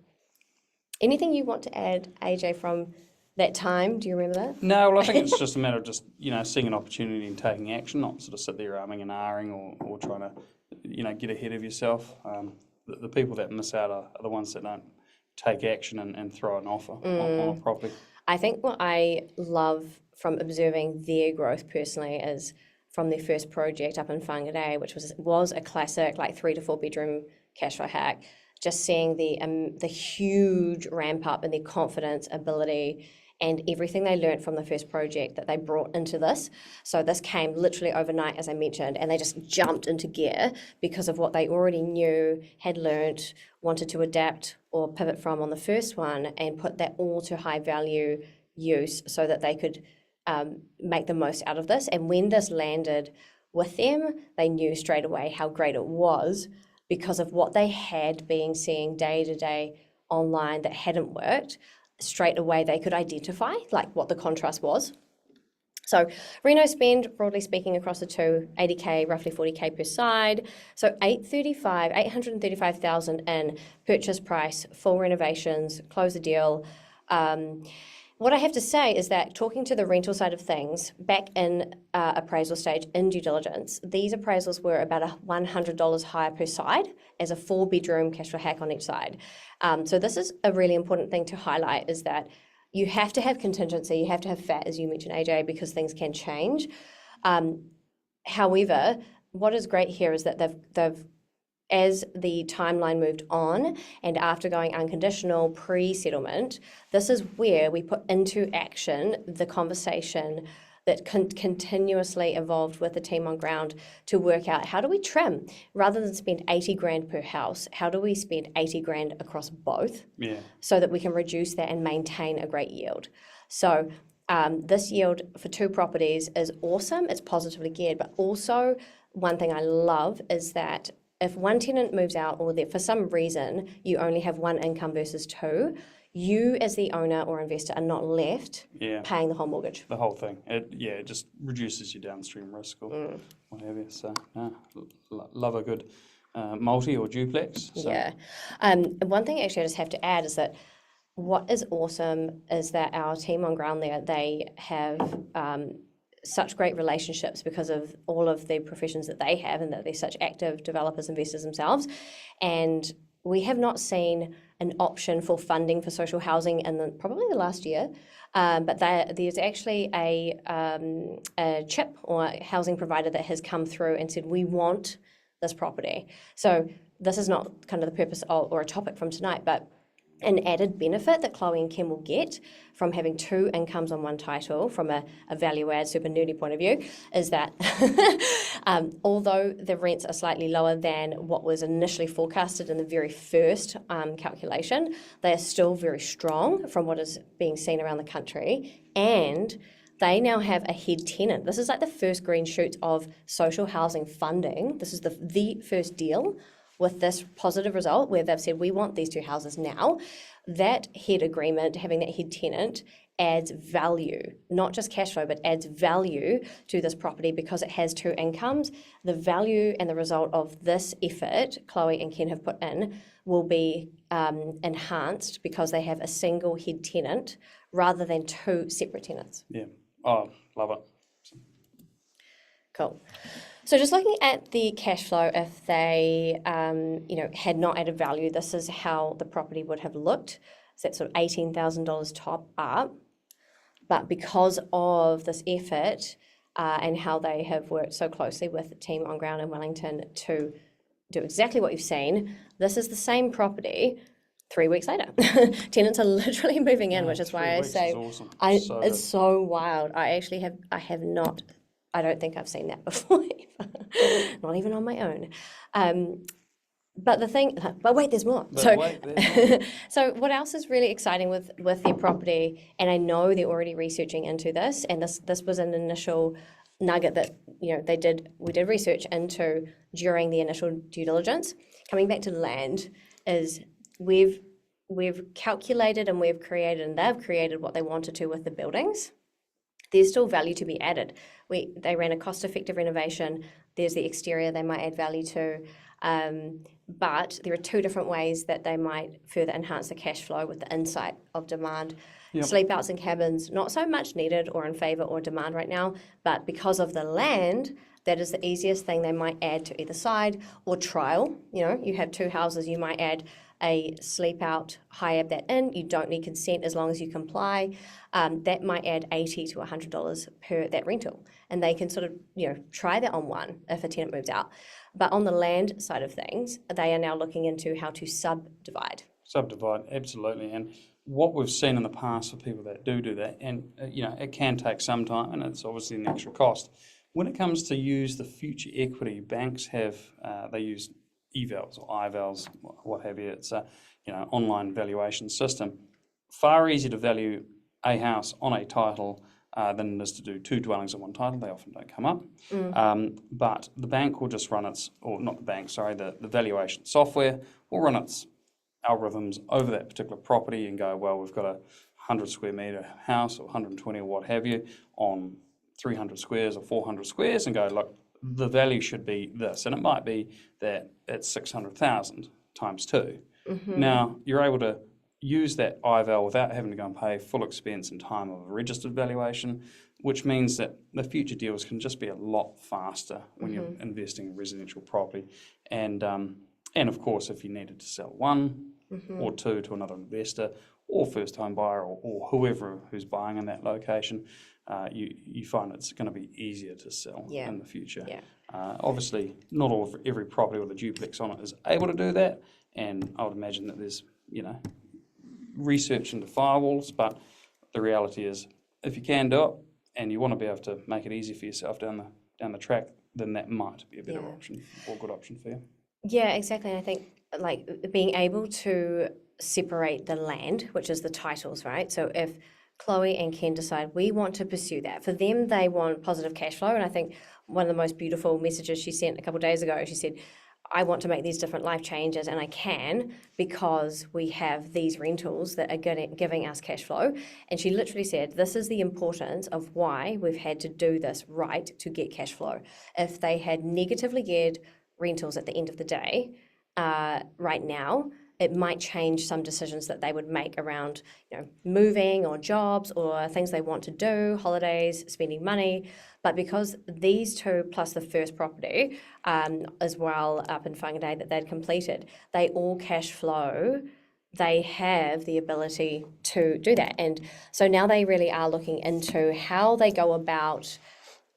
Anything you want to add, AJ, from that time? Do you remember that? No, well, I think it's just a matter of just, seeing an opportunity and taking action, not sort of sit there umming and ahhing or trying to, get ahead of yourself. The people that miss out are the ones that don't take action and throw an offer on a property. I think what I love from observing their growth personally is from their first project up in Whangarei, which was a classic, like 3 to 4 bedroom cashflow hack, just seeing the huge ramp up in their confidence, ability, and everything they learned from the first project that they brought into this. So this came literally overnight, as I mentioned, and they just jumped into gear because of what they already knew, had learnt, wanted to adapt or pivot from on the first one, and put that all to high value use so that they could make the most out of this. And when this landed with them, they knew straight away how great it was, because of what they had been seeing day to day online that hadn't worked. Straight away they could identify like what the contrast was. So reno spend, broadly speaking, across the two, 80k, roughly 40k per side. So 835,000 in purchase price, full renovations, close the deal. What I have to say is that talking to the rental side of things, back in appraisal stage in due diligence, these appraisals were about $100 higher per side as a 4-bedroom cashflow hack on each side. So this is a really important thing to highlight, is that you have to have contingency, you have to have fat, as you mentioned, AJ, because things can change. However, what is great here is that they've as the timeline moved on and after going unconditional pre-settlement, this is where we put into action the conversation that continuously evolved with the team on ground to work out how do we trim rather than spend 80 grand per house, how do we spend 80 grand across both so that we can reduce that and maintain a great yield. So this yield for 2 properties is awesome, it's positively geared, but also one thing I love is that if one tenant moves out or for some reason you only have 1 income versus 2, you as the owner or investor are not left paying the whole mortgage. The whole thing. It just reduces your downstream risk or what have you. So, love a good multi or duplex. So. Yeah. One thing actually I just have to add is that what is awesome is that our team on ground there, they have such great relationships because of all of the professions that they have and that they're such active developers, investors themselves. And we have not seen an option for funding for social housing in probably the last year, but there's actually a CHIP or housing provider that has come through and said, we want this property. So this is not kind of the purpose or a topic from tonight, but an added benefit that Chloe and Ken will get from having 2 incomes on 1 title from a value add super nerdy point of view is that although the rents are slightly lower than what was initially forecasted in the very first calculation, they are still very strong from what is being seen around the country, and they now have a head tenant. This is like the first green shoots of social housing funding. This is the first deal with this positive result where they've said, we want these 2 houses now. That head agreement, having that head tenant, adds value, not just cash flow, but adds value to this property because it has 2 incomes. The value and the result of this effort Chloe and Ken have put in will be enhanced because they have a single head tenant rather than 2 separate tenants. Yeah. Oh, love it. Cool. So just looking at the cash flow, if they, had not added value, this is how the property would have looked. So that's sort of $18,000 top up. But because of this effort and how they have worked so closely with the team on ground in Wellington to do exactly what you've seen, this is the same property 3 weeks later. Tenants are literally moving in, which is why I say awesome. it's so wild. I have not. I don't think I've seen that before, not even on my own. But wait, there's more. So what else is really exciting with their property, and I know they're already researching into this, and this was an initial nugget that we did research into during the initial due diligence. Coming back to land is we've calculated and we've created, and they've created what they wanted to with the buildings. There's still value to be added. They ran a cost-effective renovation. There's the exterior they might add value to. But there are 2 different ways that they might further enhance the cash flow with the insight of demand. Yep. Sleep outs and cabins, not so much needed or in favour or demand right now, but because of the land, that is the easiest thing they might add to either side or trial. You have 2 houses, you might add a sleep out, hire that in. You don't need consent as long as you comply. That might add $80 to $100 per that rental. And they can sort of, try that on one if a tenant moves out. But on the land side of things, they are now looking into how to subdivide. Subdivide, absolutely. And what we've seen in the past for people that do that, and it can take some time and it's obviously an extra cost. When it comes to use the future equity, banks have, they use evals or ivals, what have you. It's a online valuation system. Far easier to value a house on a title than it is to do 2 dwellings on 1 title. They often don't come up. But the bank will just run the valuation software will run its algorithms over that particular property and go, well, we've got a 100 square metre house or 120 or what have you on 300 squares or 400 squares and go, look, the value should be this. And it might be that it's 600,000 times 2. Mm-hmm. Now, you're able to use that IVAL without having to go and pay full expense and time of a registered valuation, which means that the future deals can just be a lot faster when you're investing in residential property. And of course, if you needed to sell 1 or 2 to another investor or first home buyer or whoever who's buying in that location, you find it's going to be easier to sell in the future. Yeah. Obviously, not every property with a duplex on it is able to do that, and I would imagine that there's research into firewalls, but the reality is, if you can do it and you want to be able to make it easy for yourself down the track, then that might be a better option or good option for you. Yeah, exactly. And I think like being able to separate the land, which is the titles, right? So if Chloe and Ken decide we want to pursue that, for them, they want positive cash flow. And I think one of the most beautiful messages she sent a couple of days ago, she said, I want to make these different life changes, and I can because we have these rentals that are giving us cash flow. And she literally said, this is the importance of why we've had to do this right to get cash flow. If they had negatively geared rentals at the end of the day, right now, it might change some decisions that they would make around, moving or jobs or things they want to do, holidays, spending money. But because these two plus the first property, as well up in Whangarei that they'd completed, they all cash flow. They have the ability to do that. And so now they really are looking into how they go about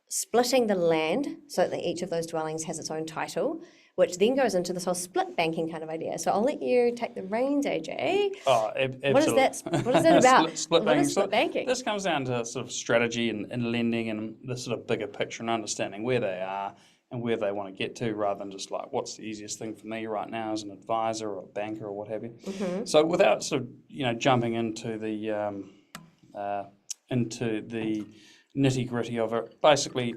splitting the land so that each of those dwellings has its own title, which then goes into this whole split banking kind of idea. So I'll let you take the reins, AJ. Oh, absolutely. What is that about? Split banking. What is split banking? This comes down to sort of strategy and lending and the sort of bigger picture and understanding where they are and where they want to get to, rather than just like, what's the easiest thing for me right now as an advisor or a banker or what have you. Mm-hmm. So without sort of jumping into the nitty gritty of it, basically.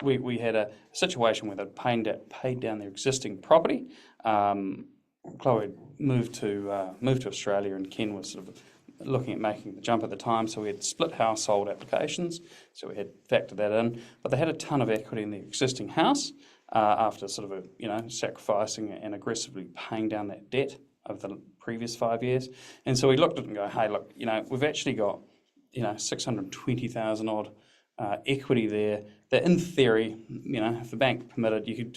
We had a situation where they'd paid down their existing property. Chloe moved to Australia, and Ken was sort of looking at making the jump at the time. So we had split household applications, so we had factored that in. But they had a ton of equity in the existing house after sort of sacrificing and aggressively paying down that debt over the previous 5 years. And so we looked at it and go, hey, look, we've actually got 620,000 odd. Equity there that in theory, if the bank permitted, you could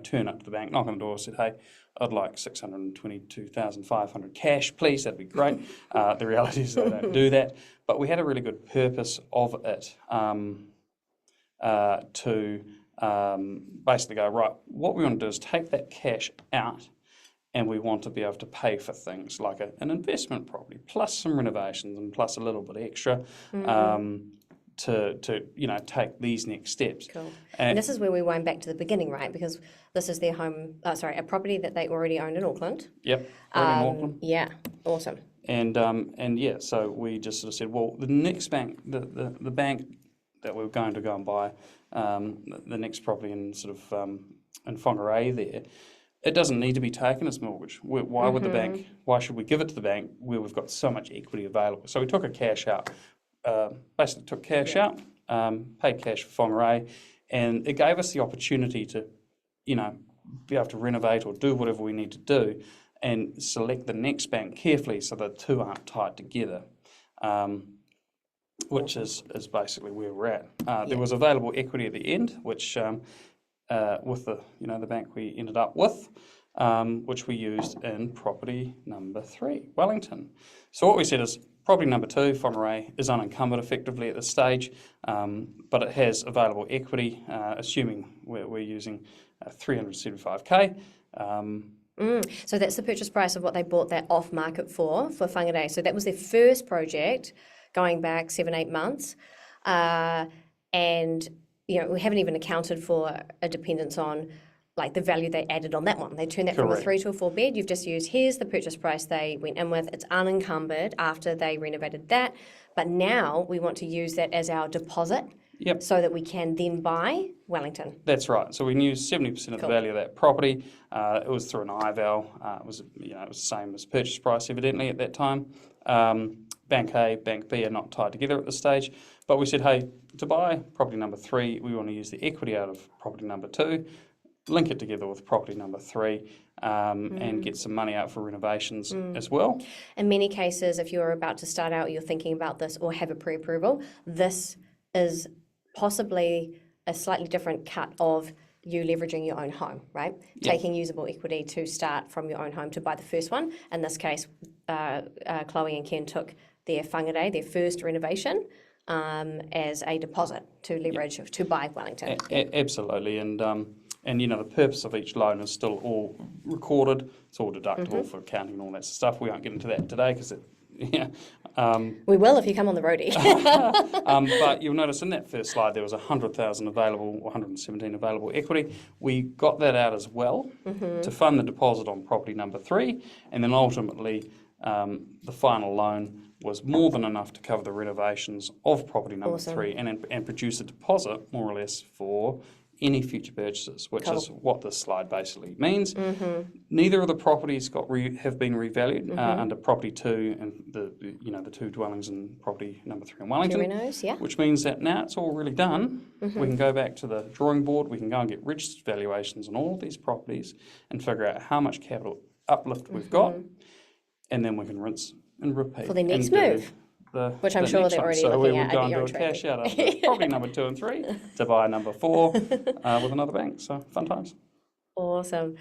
turn up to the bank, knock on the door, said, hey, I'd like 622,500 cash, please, that'd be great. The reality is they don't do that, but we had a really good purpose of it to basically go, right, what we want to do is take that cash out, and we want to be able to pay for things like an investment property, plus some renovations and plus a little bit extra. To take these next steps. Cool. And this is where we wind back to the beginning, right? Because this is their home, a property that they already owned in Auckland. Yep, already in Auckland. Yeah, awesome. And so we just sort of said, well, the next bank, the bank that we're going to go and buy, the next property in sort of in Whangarei there, it doesn't need to be taken as mortgage. Why would the bank? Why should we give it to the bank where we've got so much equity available? So we took a cash out. Basically took cash out, paid cash for Whangarei, and it gave us the opportunity to, be able to renovate or do whatever we need to do and select the next bank carefully so the two aren't tied together, which is basically where we're at. There was available equity at the end, which with the bank we ended up with, which we used in property number 3, Wellington. So what we said is, property number 2, Whangarei, is unencumbered effectively at this stage, but it has available equity, assuming we're using 375k. So that's the purchase price of what they bought that off market for Whangarei. So that was their first project, going back 7-8 months, and we haven't even accounted for a dependence on like the value they added on that one. They turned that from a 3 to a 4 bed. You've just used, here's the purchase price they went in with. It's unencumbered after they renovated that. But now we want to use that as our deposit so that we can then buy Wellington. That's right. So we knew 70% of the value of that property. It was through an IVAL. It was the same as purchase price evidently at that time. Bank A, Bank B are not tied together at this stage. But we said, hey, to buy property number 3, we want to use the equity out of property number 2, link it together with property number 3, and get some money out for renovations as well. In many cases, if you're about to start out, you're thinking about this or have a pre-approval, this is possibly a slightly different cut of you leveraging your own home, right? Yep. Taking usable equity to start from your own home to buy the first one. In this case, Chloe and Ken took their whangarei, their first renovation, as a deposit to leverage to buy Wellington. Absolutely, and the purpose of each loan is still all recorded. It's all deductible for accounting and all that stuff. We won't get into that today because we will if you come on the roadie. But you'll notice in that first slide there was 100,000 available, or 117 available equity. We got that out as well to fund the deposit on property number 3, and then ultimately the final loan was more than enough to cover the renovations of property number 3 and produce a deposit more or less for any future purchases, which is what this slide basically means. Neither of the properties have been revalued under property 2 and the 2 dwellings in property number 3 in Wellington, which means that now it's all really done. We can go back to the drawing board, we can go and get registered valuations on all of these properties and figure out how much capital uplift we've got, and then we can rinse and repeat for the next move. Which I'm sure they're already looking at. So we would go and do a cash out of property number 2 and 3 to buy number 4 with another bank. So fun times. Awesome.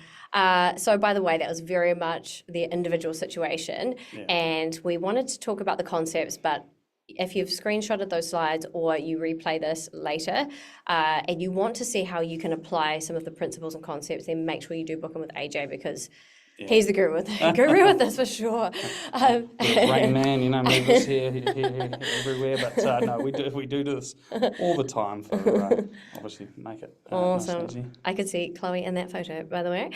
So by the way, that was very much the individual situation, and we wanted to talk about the concepts, but if you've screenshotted those slides or you replay this later and you want to see how you can apply some of the principles and concepts, then make sure you do book in with AJ, because he's the guru with this for sure. Rain Man, move us here, everywhere. But no, we do this all the time for obviously make it awesome. Nice and easy. I could see Chloe in that photo, by the way.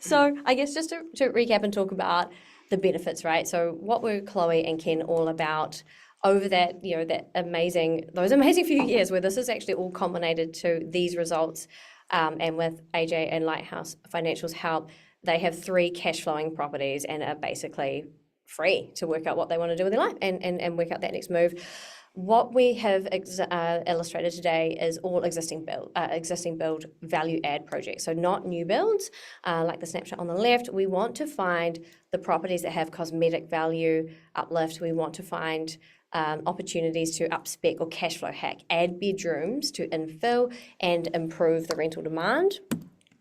So I guess just to recap and talk about the benefits, right? So what were Chloe and Ken all about over that, those amazing few years where this is actually all culminated to these results, and with AJ and Lighthouse Financial's help, they have 3 cash flowing properties and are basically free to work out what they want to do with their life and work out that next move. What we have illustrated today is all existing build value add projects. So not new builds, like the snapshot on the left. We want to find the properties that have cosmetic value uplift. We want to find opportunities to upspec or cash flow hack, add bedrooms to infill and improve the rental demand.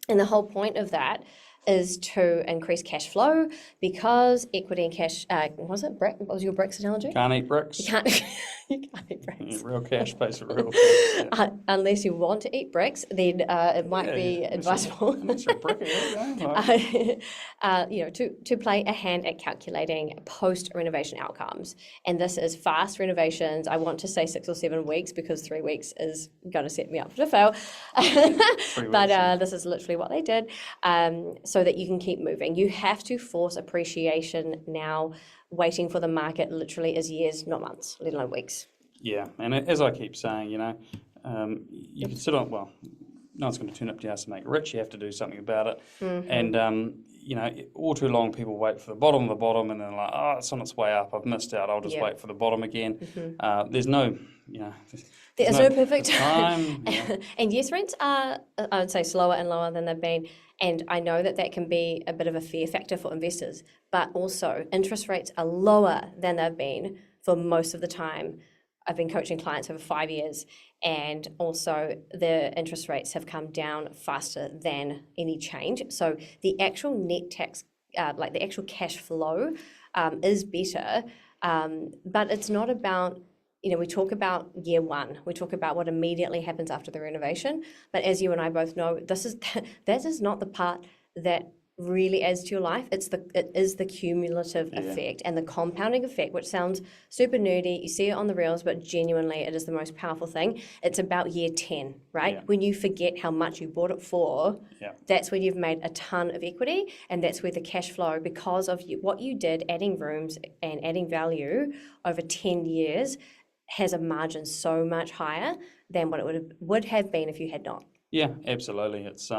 And the whole point of that is to increase cash flow, because equity and cash, what was your bricks analogy? Can't eat bricks. You can't eat bricks. Real cash pays for real cash. Yeah. Unless you want to eat bricks, then it might be advisable. Unless you're a bricker, to play a hand at calculating post-renovation outcomes. And this is fast renovations. I want to say 6 or 7 weeks because 3 weeks is going to set me up to fail. But this is literally what they did. So that you can keep moving. You have to force appreciation now. Waiting for the market literally is years, not months, let alone weeks. Yeah, and as I keep saying, you can sit on, no one's going to turn up to your house to make it rich. You have to do something about it. And, all too long people wait for the bottom of the bottom and then like, it's on its way up. I've missed out. I'll just wait for the bottom again. There's no, there's no perfect time. And yes, rents are, I would say, slower and lower than they've been. And I know that can be a bit of a fear factor for investors, but also interest rates are lower than they've been for most of the time. I've been coaching clients over 5 years, and also the interest rates have come down faster than any change. So the actual net tax, like the actual cash flow is better, but it's not about, we talk about year one, we talk about what immediately happens after the renovation, but as you and I both know, that is not the part that really adds to your life. It is the cumulative effect and the compounding effect, which sounds super nerdy. You see it on the reels, but genuinely it is the most powerful thing. It's about year 10, right? When you forget how much you bought it for, that's when you've made a ton of equity, and that's where the cash flow, because of what you did, adding rooms and adding value over 10 years, has a margin so much higher than what it would have been if you had not. Yeah, absolutely. It's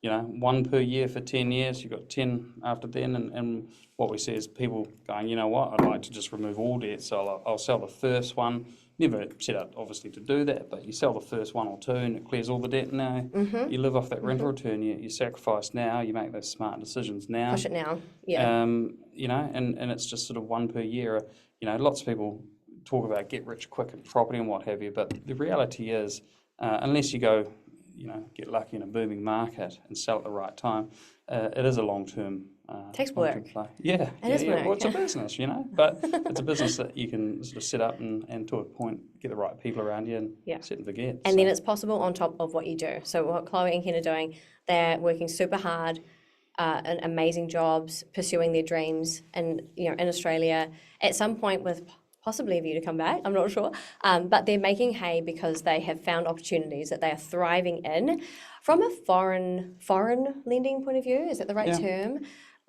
1 per year for 10 years. You've got 10 after then, and what we see is people going, I'd like to just remove all debt, so I'll sell the first one. Never set out obviously to do that, but you sell the first 1 or 2 and it clears all the debt now. You live off that rental return. You sacrifice now. You make those smart decisions now. Push it now. Yeah. And it's just sort of 1 per year. Lots of people talk about get rich quick in property and what have you, but the reality is, unless you go, get lucky in a booming market and sell at the right time, it is a long-term Takes long-term work. play. Yeah, It is work. Well, it's a business, but it's a business that you can sort of set up and to a point get the right people around you and set and forget. And then it's possible on top of what you do. So what Chloe and Ken are doing, they're working super hard, and amazing jobs, pursuing their dreams, and in Australia at some point with possibly a view to come back. I'm not sure, but they're making hay because they have found opportunities that they are thriving in. From a foreign lending point of view, is that the right term?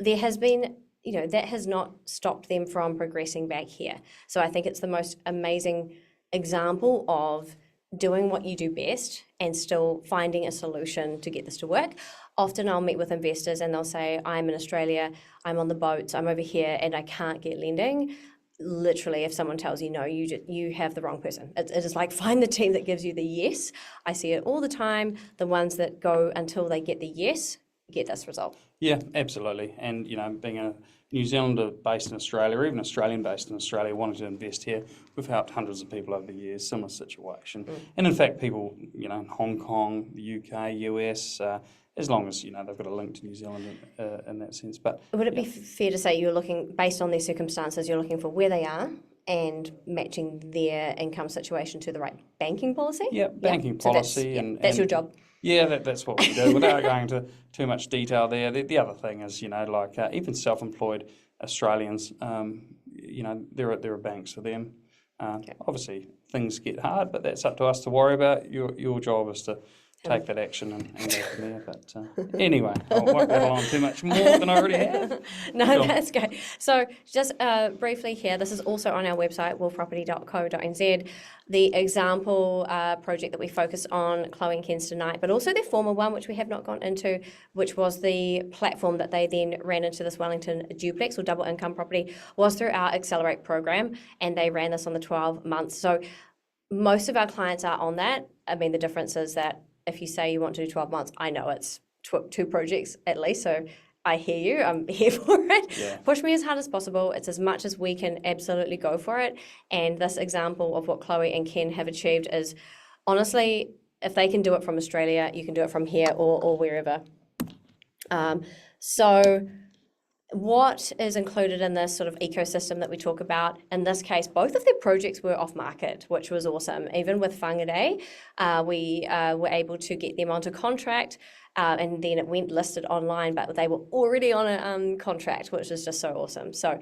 There has been, that has not stopped them from progressing back here. So I think it's the most amazing example of doing what you do best and still finding a solution to get this to work. Often I'll meet with investors and they'll say, I'm in Australia, I'm on the boats, I'm over here and I can't get lending. Literally, if someone tells you no, you have the wrong person. It is like, find the team that gives you the yes. I see it all the time. The ones that go until they get the yes, get this result. Yeah, absolutely. And, being a New Zealander based in Australia, or even Australian based in Australia, wanting to invest here, we've helped hundreds of people over the years, similar situation. And in fact, people, in Hong Kong, the UK, US, as long as, they've got a link to New Zealand in that sense. But would it be fair to say you're looking, based on their circumstances, you're looking for where they are and matching their income situation to the right banking policy? Yeah, banking policy. So that's your job. Yeah, that's what we do. Without going into too much detail there, the other thing is, even self-employed Australians, there are banks for them. Obviously, things get hard, but that's up to us to worry about. Your job is to take that action and go from there. But anyway, I won't rattle on too much more than I already have. No, that's great. So just briefly here, this is also on our website, wolfeproperty.co.nz, the example project that we focus on, Chloe and Ken's tonight, but also their former one, which we have not gone into, which was the platform that they then ran into this Wellington duplex or double income property, was through our Accelerate program, and they ran this on the 12 months. So most of our clients are on that. I mean, the difference is that if you say you want to do 12 months, I know it's two projects at least, so I hear you, I'm here for it. Yeah. Push me as hard as possible. It's as much as we can absolutely go for it. And this example of what Chloe and Ken have achieved is, honestly, if they can do it from Australia, you can do it from here or wherever. So what is included in this sort of ecosystem that we talk about? In this case, both of their projects were off market, which was awesome. Even with Whangarei, we were able to get them onto contract, and then it went listed online, but they were already on a contract, which is just so awesome. So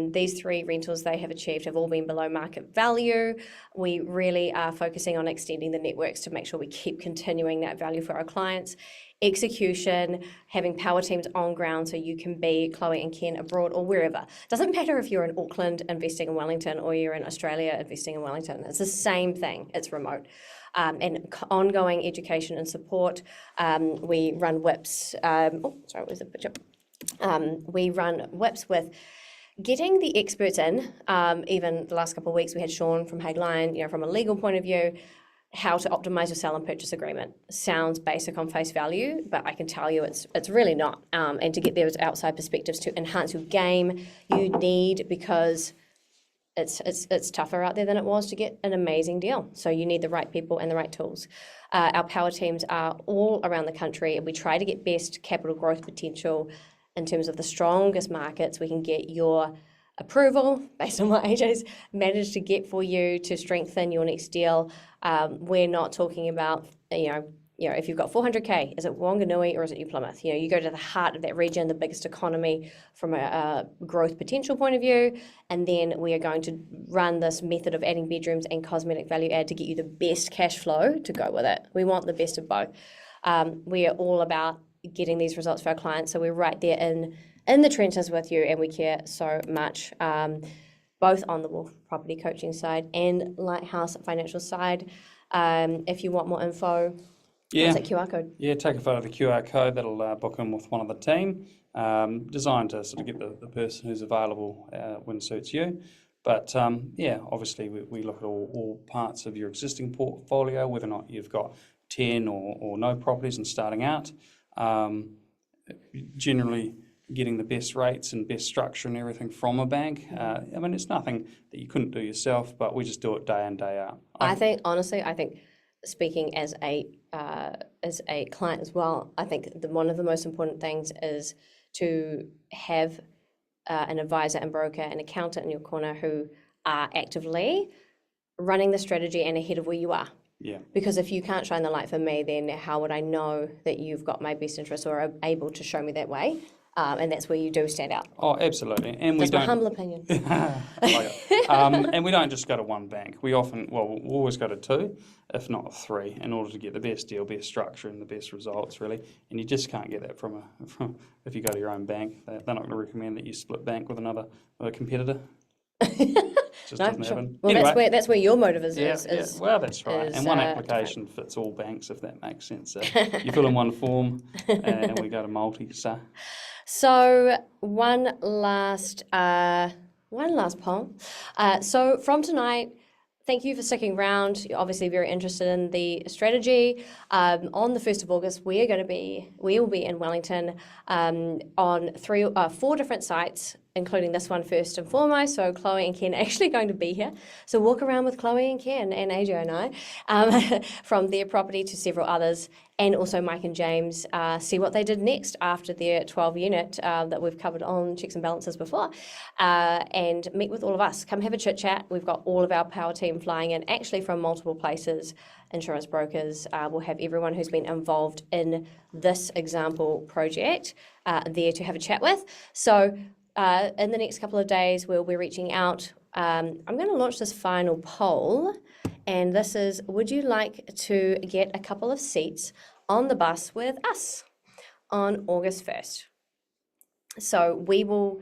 these 3 rentals they have achieved have all been below market value. We really are focusing on extending the networks to make sure we keep continuing that value for our clients. Execution, having power teams on ground so you can be Chloe and Ken abroad or wherever. Doesn't matter if you're in Auckland investing in Wellington or you're in Australia investing in Wellington. It's the same thing. It's remote. And ongoing education and support. We run WIPs. Where's the picture? We run WIPs with getting the experts in. Even the last couple of weeks, we had Sean from Hagline, from a legal point of view, how to optimize your sale and purchase agreement. Sounds basic on face value, but I can tell you it's really not. And to get those outside perspectives to enhance your game, you need, because it's tougher out there than it was to get an amazing deal. So you need the right people and the right tools. Our power teams are all around the country, and we try to get best capital growth potential in terms of the strongest markets we can get your approval based on what AJ's managed to get for you to strengthen your next deal. We're not talking about, if you've got 400K, is it Wanganui or is it New Plymouth? You go to the heart of that region, the biggest economy from a growth potential point of view, and then we are going to run this method of adding bedrooms and cosmetic value add to get you the best cash flow to go with it. We want the best of both. We are all about getting these results for our clients, so we're right there in the trenches with you, and we care so much, both on the Wolfe Property Coaching side and Lighthouse Financial side. If you want more info, what's that QR code? Yeah, take a photo of the QR code. That'll book in with one of the team, designed to sort of get the person who's available when it suits you. But obviously we look at all parts of your existing portfolio, whether or not you've got 10 or no properties and starting out. Generally getting the best rates and best structure and everything from a bank. It's nothing that you couldn't do yourself, but we just do it day in, day out. I think, honestly, speaking as a as a client as well, I think one of the most important things is to have an advisor and broker and accountant in your corner who are actively running the strategy and ahead of where you are. Yeah. Because if you can't shine the light for me, then how would I know that you've got my best interest or are able to show me that way? And that's where you do stand out. Oh, absolutely. And That's we my don't. humble opinion. And we don't just go to one bank. We often, we'll always go to two, if not three, in order to get the best deal, best structure, and the best results, really. And you just can't get that from if you go to your own bank. They're not going to recommend that you split bank with a competitor. Just doesn't happen. Well, anyway, that's where your motive is. yeah, is well, that's right. is, And one different. application fits all banks, if that makes sense. You fill in one form, and we go to multi. So one last poem. So from tonight, thank you for sticking around. You're obviously very interested in the strategy. On the 1st of August, we will be in Wellington on 4 different sites, including this one first and foremost. So Chloe and Ken are actually going to be here. So walk around with Chloe and Ken and AJ and I from their property to several others. And also Mike and James, see what they did next after their 12 unit that we've covered on checks and balances before, and meet with all of us. Come have a chit chat. We've got all of our power team flying in, actually from multiple places, insurance brokers. We'll have everyone who's been involved in this example project there to have a chat with. So in the next couple of days, we'll be reaching out. I'm going to launch this final poll. And this is, would you like to get a couple of seats on the bus with us on August 1st? So we will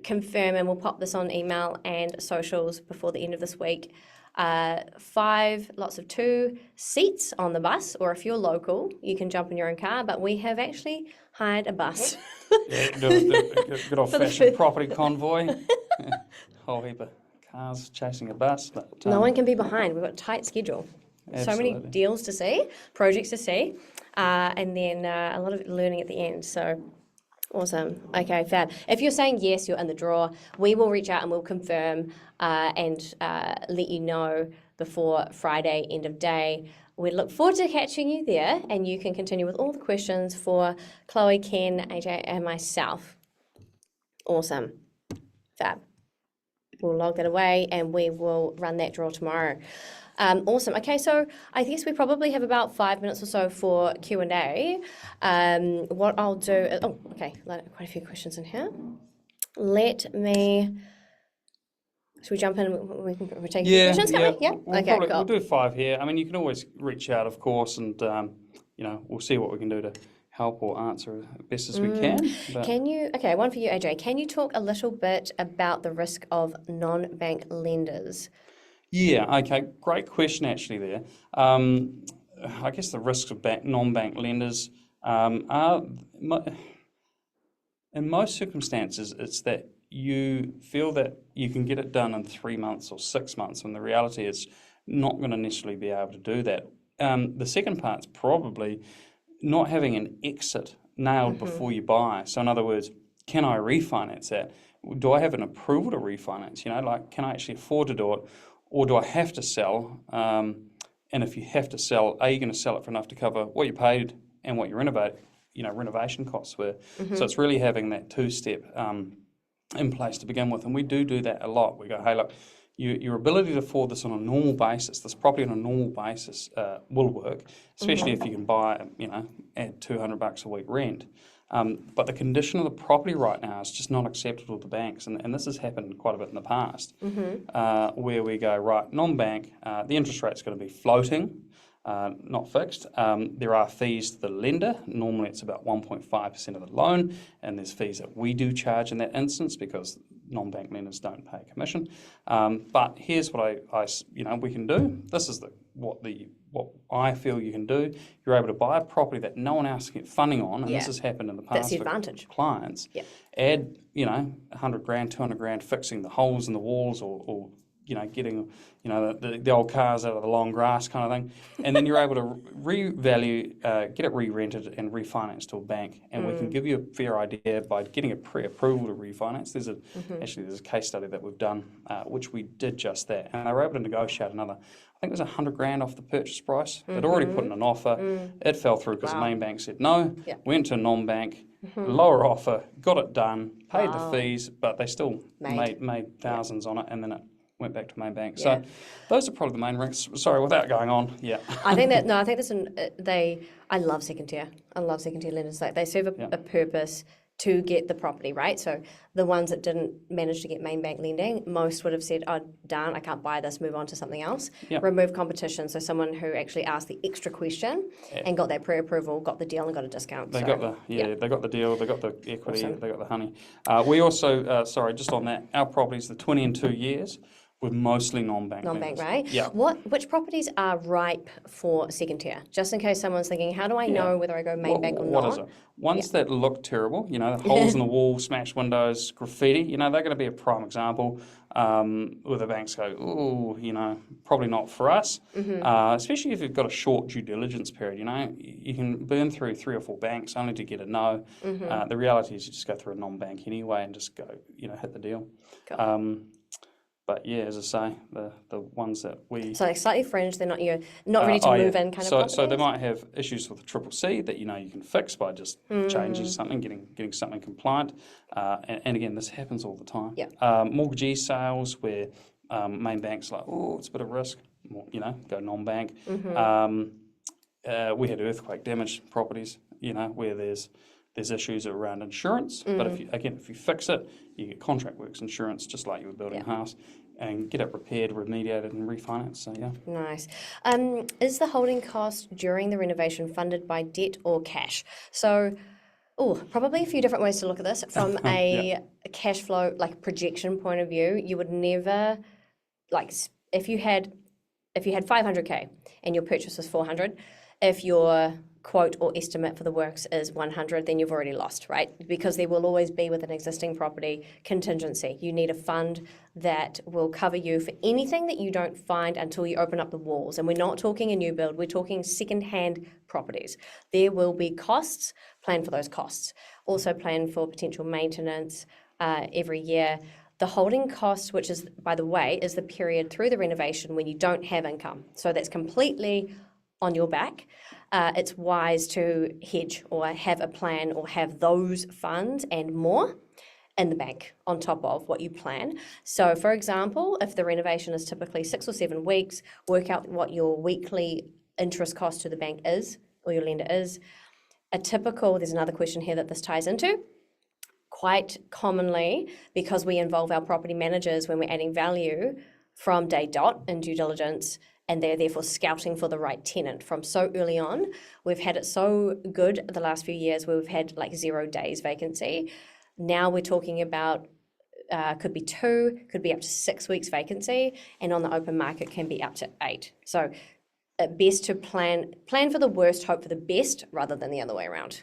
confirm and we'll pop this on email and socials before the end of this week. 5 lots of 2 seats on the bus, or if you're local, you can jump in your own car, but we have actually hired a bus. Yeah, good old-fashioned property convoy. Whole heap of cars chasing a bus. But, no one can be behind. We've got a tight schedule. Absolutely. So many deals to see, projects to see, and then a lot of learning at the end. So awesome. Okay, fab. If you're saying yes, you're in the draw. We will reach out and we'll confirm and let you know before Friday, end of day. We look forward to catching you there, and you can continue with all the questions for Chloe, Ken, AJ, and myself. Awesome. Fab. We'll log that away and we will run that draw tomorrow. Awesome. Okay, so I guess we probably have about 5 minutes or so for Q&A. What I'll do... okay, quite a few questions in here. Should we jump in? We're taking questions coming? Yeah? Okay, cool. We'll do 5 here. I mean, you can always reach out, of course, and, we'll see what we can do to help or answer as best as we can. But Okay, one for you, AJ. Can you talk a little bit about the risk of non-bank lenders? Yeah, okay, great question actually there. I guess the risks of non-bank lenders are, in most circumstances, it's that you feel that you can get it done in 3 months or 6 months, when the reality is not going to necessarily be able to do that. The second part's probably not having an exit nailed before you buy. So in other words, can I refinance that? Do I have an approval to refinance? Can I actually afford to do it? Or do I have to sell? And if you have to sell, are you going to sell it for enough to cover what you paid and what your renovation costs were? So it's really having that 2-step in place to begin with. And we do that a lot. We go, hey, look, your ability to afford this on a normal basis, this property on a normal basis will work, especially if you can buy, at $200 a week rent. But the condition of the property right now is just not acceptable to banks. And this has happened quite a bit in the past, where we go, right, non-bank, the interest rate's going to be floating, not fixed. There are fees to the lender. Normally it's about 1.5% of the loan, and there's fees that we do charge in that instance because non-bank lenders don't pay commission. But here's what we can do. This is what I feel you can do. You're able to buy a property that no one else can get funding on, and this has happened in the past. That's the advantage. For clients. Yeah. Add, $100,000, $200,000 fixing the holes in the walls, or getting, the old cars out of the long grass kind of thing. And then you're able to revalue, get it re-rented and refinance to a bank. And we can give you a fair idea by getting a pre-approval to refinance. There's a case study that we've done, which we did just that. And they were able to negotiate another, I think it was $100,000 off the purchase price. They'd already put in an offer. It fell through because the main bank said no. Yeah. Went to a non-bank, lower offer, got it done, paid the Wow. fees, but they still made thousands on it, and then it went back to main bank. So those are probably the main risks. Sorry, without going on. Yeah. I think that I think this I love second tier. I love second tier lenders. Like they serve a purpose to get the property, right? So the ones that didn't manage to get main bank lending, most would have said, oh, darn, I can't buy this, move on to something else. Yep. Remove competition. So someone who actually asked the extra question and got that pre-approval, got the deal and got a discount. They got the deal, they got the equity, they got the honey. We also, sorry, just on that, our properties, the 20 and 2 years, were mostly non-bank. Non-bank, lenders. right? Yeah. Which properties are ripe for second tier? Just in case someone's thinking, how do I know whether I go main bank or not? What is it? Ones that look terrible, the holes in the wall, smashed windows, graffiti, they're going to be a prime example where the banks go, ooh, probably not for us. Especially if you've got a short due diligence period, you can burn through 3 or 4 banks only to get a no. The reality is you just go through a non-bank anyway and just go, hit the deal. Cool. But yeah, as I say, the ones that we... So like slightly fringe, they're not ready to move in kind of properties? So they might have issues with the CCC that you can fix by just changing something, getting something compliant. And again, this happens all the time. Yeah. Mortgagee sales where main banks like, oh, it's a bit of risk, go non-bank. We had earthquake damaged properties, where there's issues around insurance, but if you fix it, you get contract works insurance, just like you were building a house, and get it repaired, remediated, and refinanced. So yeah. Nice. Is the holding cost during the renovation funded by debt or cash? So, probably a few different ways to look at this. From a cash flow projection point of view, you would never if you had 500K and your purchase was 400, if your quote or estimate for the works is 100, then you've already lost, right? Because there will always be with an existing property contingency. You need a fund that will cover you for anything that you don't find until you open up the walls. And we're not talking a new build, we're talking second-hand properties. There will be costs, plan for those costs. Also plan for potential maintenance every year. The holding cost, which is, by the way, is the period through the renovation when you don't have income. So that's completely on your back. It's wise to hedge or have a plan or have those funds and more in the bank on top of what you plan. So for example, if the renovation is typically 6 or 7 weeks, work out what your weekly interest cost to the bank is or your lender is. There's another question here that this ties into. Quite commonly, because we involve our property managers when we're adding value from day dot in due diligence, and they're therefore scouting for the right tenant from so early on. We've had it so good the last few years where we've had 0 days vacancy. Now we're talking about could be 2, could be up to 6 weeks vacancy, and on the open market can be up to 8. So best to plan for the worst, hope for the best, rather than the other way around.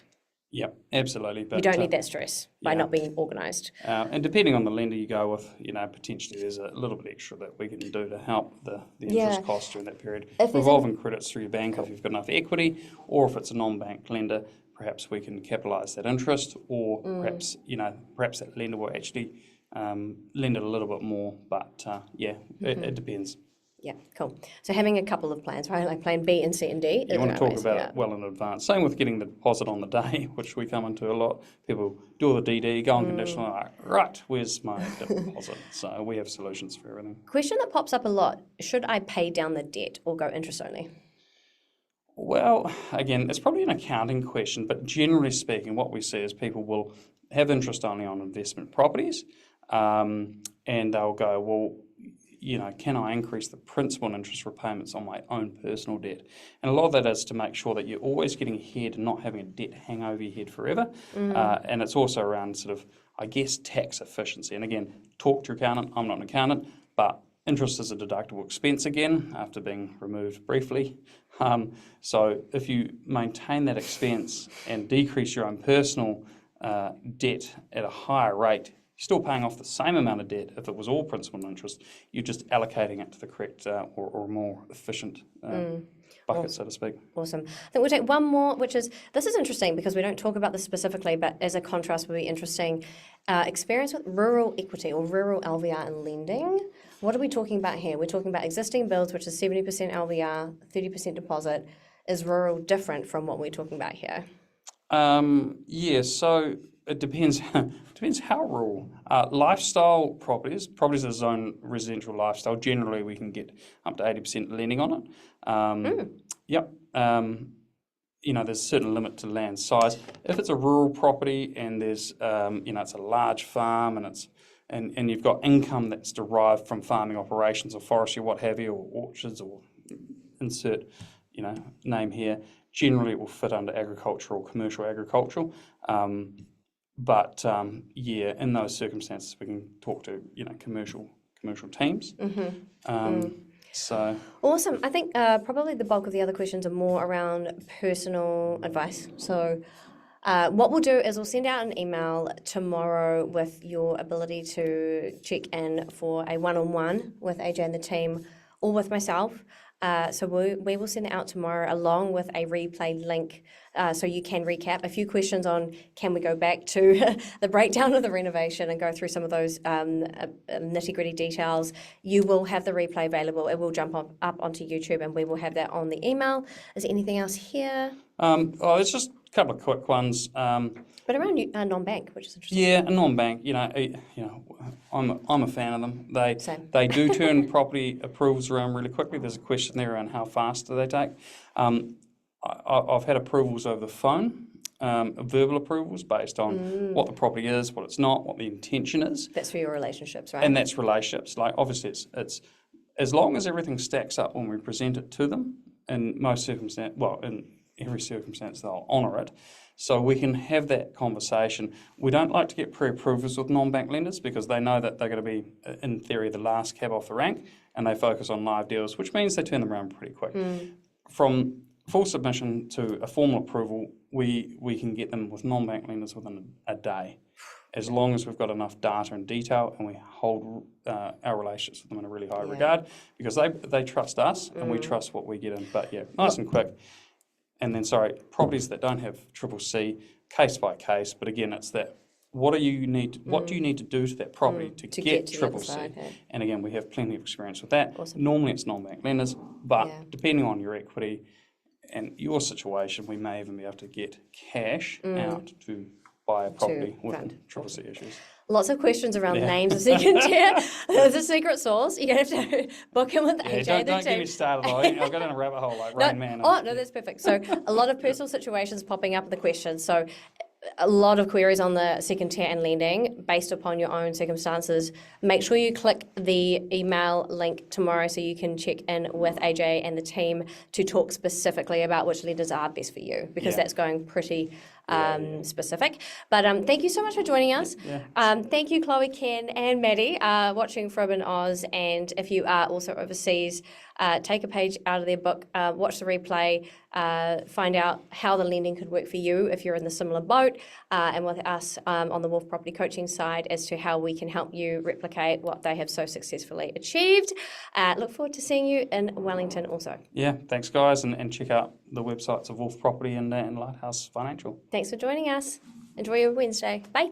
Yep, absolutely. But you don't need that stress by not being organised. And depending on the lender you go with, potentially there's a little bit extra that we can do to help the interest costs during that period. Revolving credits through your bank if you've got enough equity, or if it's a non-bank lender, perhaps we can capitalise that interest, or perhaps that lender will actually lend it a little bit more. But it depends. Yeah, cool. So having a couple of plans, right? Like plan B and C and D. You want to talk about it well in advance. Same with getting the deposit on the day, which we come into a lot. People do the DD, go on conditional, right, where's my deposit? So we have solutions for everything. Question that pops up a lot, should I pay down the debt or go interest only? Well, again, it's probably an accounting question, but generally speaking, what we see is people will have interest only on investment properties, and they'll go, well, can I increase the principal and interest repayments on my own personal debt? And a lot of that is to make sure that you're always getting ahead and not having a debt hang over your head forever. And it's also around tax efficiency. And again, talk to your accountant. I'm not an accountant, but interest is a deductible expense again after being removed briefly. So if you maintain that expense and decrease your own personal debt at a higher rate, still paying off the same amount of debt if it was all principal and interest. You're just allocating it to the correct or more efficient bucket, so to speak. Awesome. I think we'll take one more, which is, this is interesting because we don't talk about this specifically, but as a contrast would be interesting, experience with rural equity or rural LVR and lending. What are we talking about here? We're talking about existing builds, which is 70% LVR, 30% deposit. Is rural different from what we're talking about here? Yeah, so it depends. Depends how rural. Lifestyle properties that zone residential lifestyle. Generally, we can get up to 80% lending on it. Yep. There's a certain limit to land size. If it's a rural property and there's, it's a large farm and you've got income that's derived from farming operations or forestry, what have you, or orchards, or insert, name here. Generally, it will fit under agricultural, commercial agricultural. But in those circumstances, we can talk to commercial teams. So awesome. I think probably the bulk of the other questions are more around personal advice. So what we'll do is we'll send out an email tomorrow with your ability to check in for a one-on-one with AJ and the team, or with myself. So we will send it out tomorrow along with a replay link, so you can recap a few questions on can we go back to the breakdown of the renovation and go through some of those nitty-gritty details. You will have the replay available. It will jump up onto YouTube, and we will have that on the email. Is there anything else here? It's just a couple of quick ones. But around non-bank, which is interesting. Yeah, a non-bank. I'm a fan of them. They do turn property approvals around really quickly. There's a question there around how fast do they take. I've had approvals over the phone, verbal approvals based on what the property is, what it's not, what the intention is. That's for your relationships, right? And that's relationships. Like obviously, it's as long as everything stacks up when we present it to them. In most circumstance, in every circumstance, they'll honour it. So we can have that conversation. We don't like to get pre-approvals with non-bank lenders because they know that they're going to be, in theory, the last cab off the rank, and they focus on live deals, which means they turn them around pretty quick. From full submission to a formal approval, we can get them with non-bank lenders within a day, as long as we've got enough data and detail and we hold our relationships with them in a really high regard, because they trust us and we trust what we get in. But nice and quick. And then, properties that don't have CCC, case by case. But again, it's that what do you need to do to that property to get CCC? And again, we have plenty of experience with that. Awesome. Normally, it's non-bank lenders, but depending on your equity and your situation, we may even be able to get cash out to buy a property with CCC issues. Lots of questions around names of second tier. There's a secret sauce. You're going to have to book in with AJ. Don't get me started. I'll go down a rabbit hole like Rain Man. No, that's perfect. So a lot of personal situations popping up in the questions. So a lot of queries on the second tier and lending based upon your own circumstances. Make sure you click the email link tomorrow so you can check in with AJ and the team to talk specifically about which lenders are best for you, because that's going pretty specific. But thank you so much for joining us. Thank you, Chloe, Ken, and Maddie, watching from in Oz. And if you are also overseas, take a page out of their book, watch the replay, find out how the lending could work for you if you're in the similar boat, and with us on the Wolfe Property Coaching side as to how we can help you replicate what they have so successfully achieved. Look forward to seeing you in Wellington also. Yeah, thanks guys, and check out the websites of Wolfe Property and Lighthouse Financial. Thanks for joining us. Enjoy your Wednesday. Bye.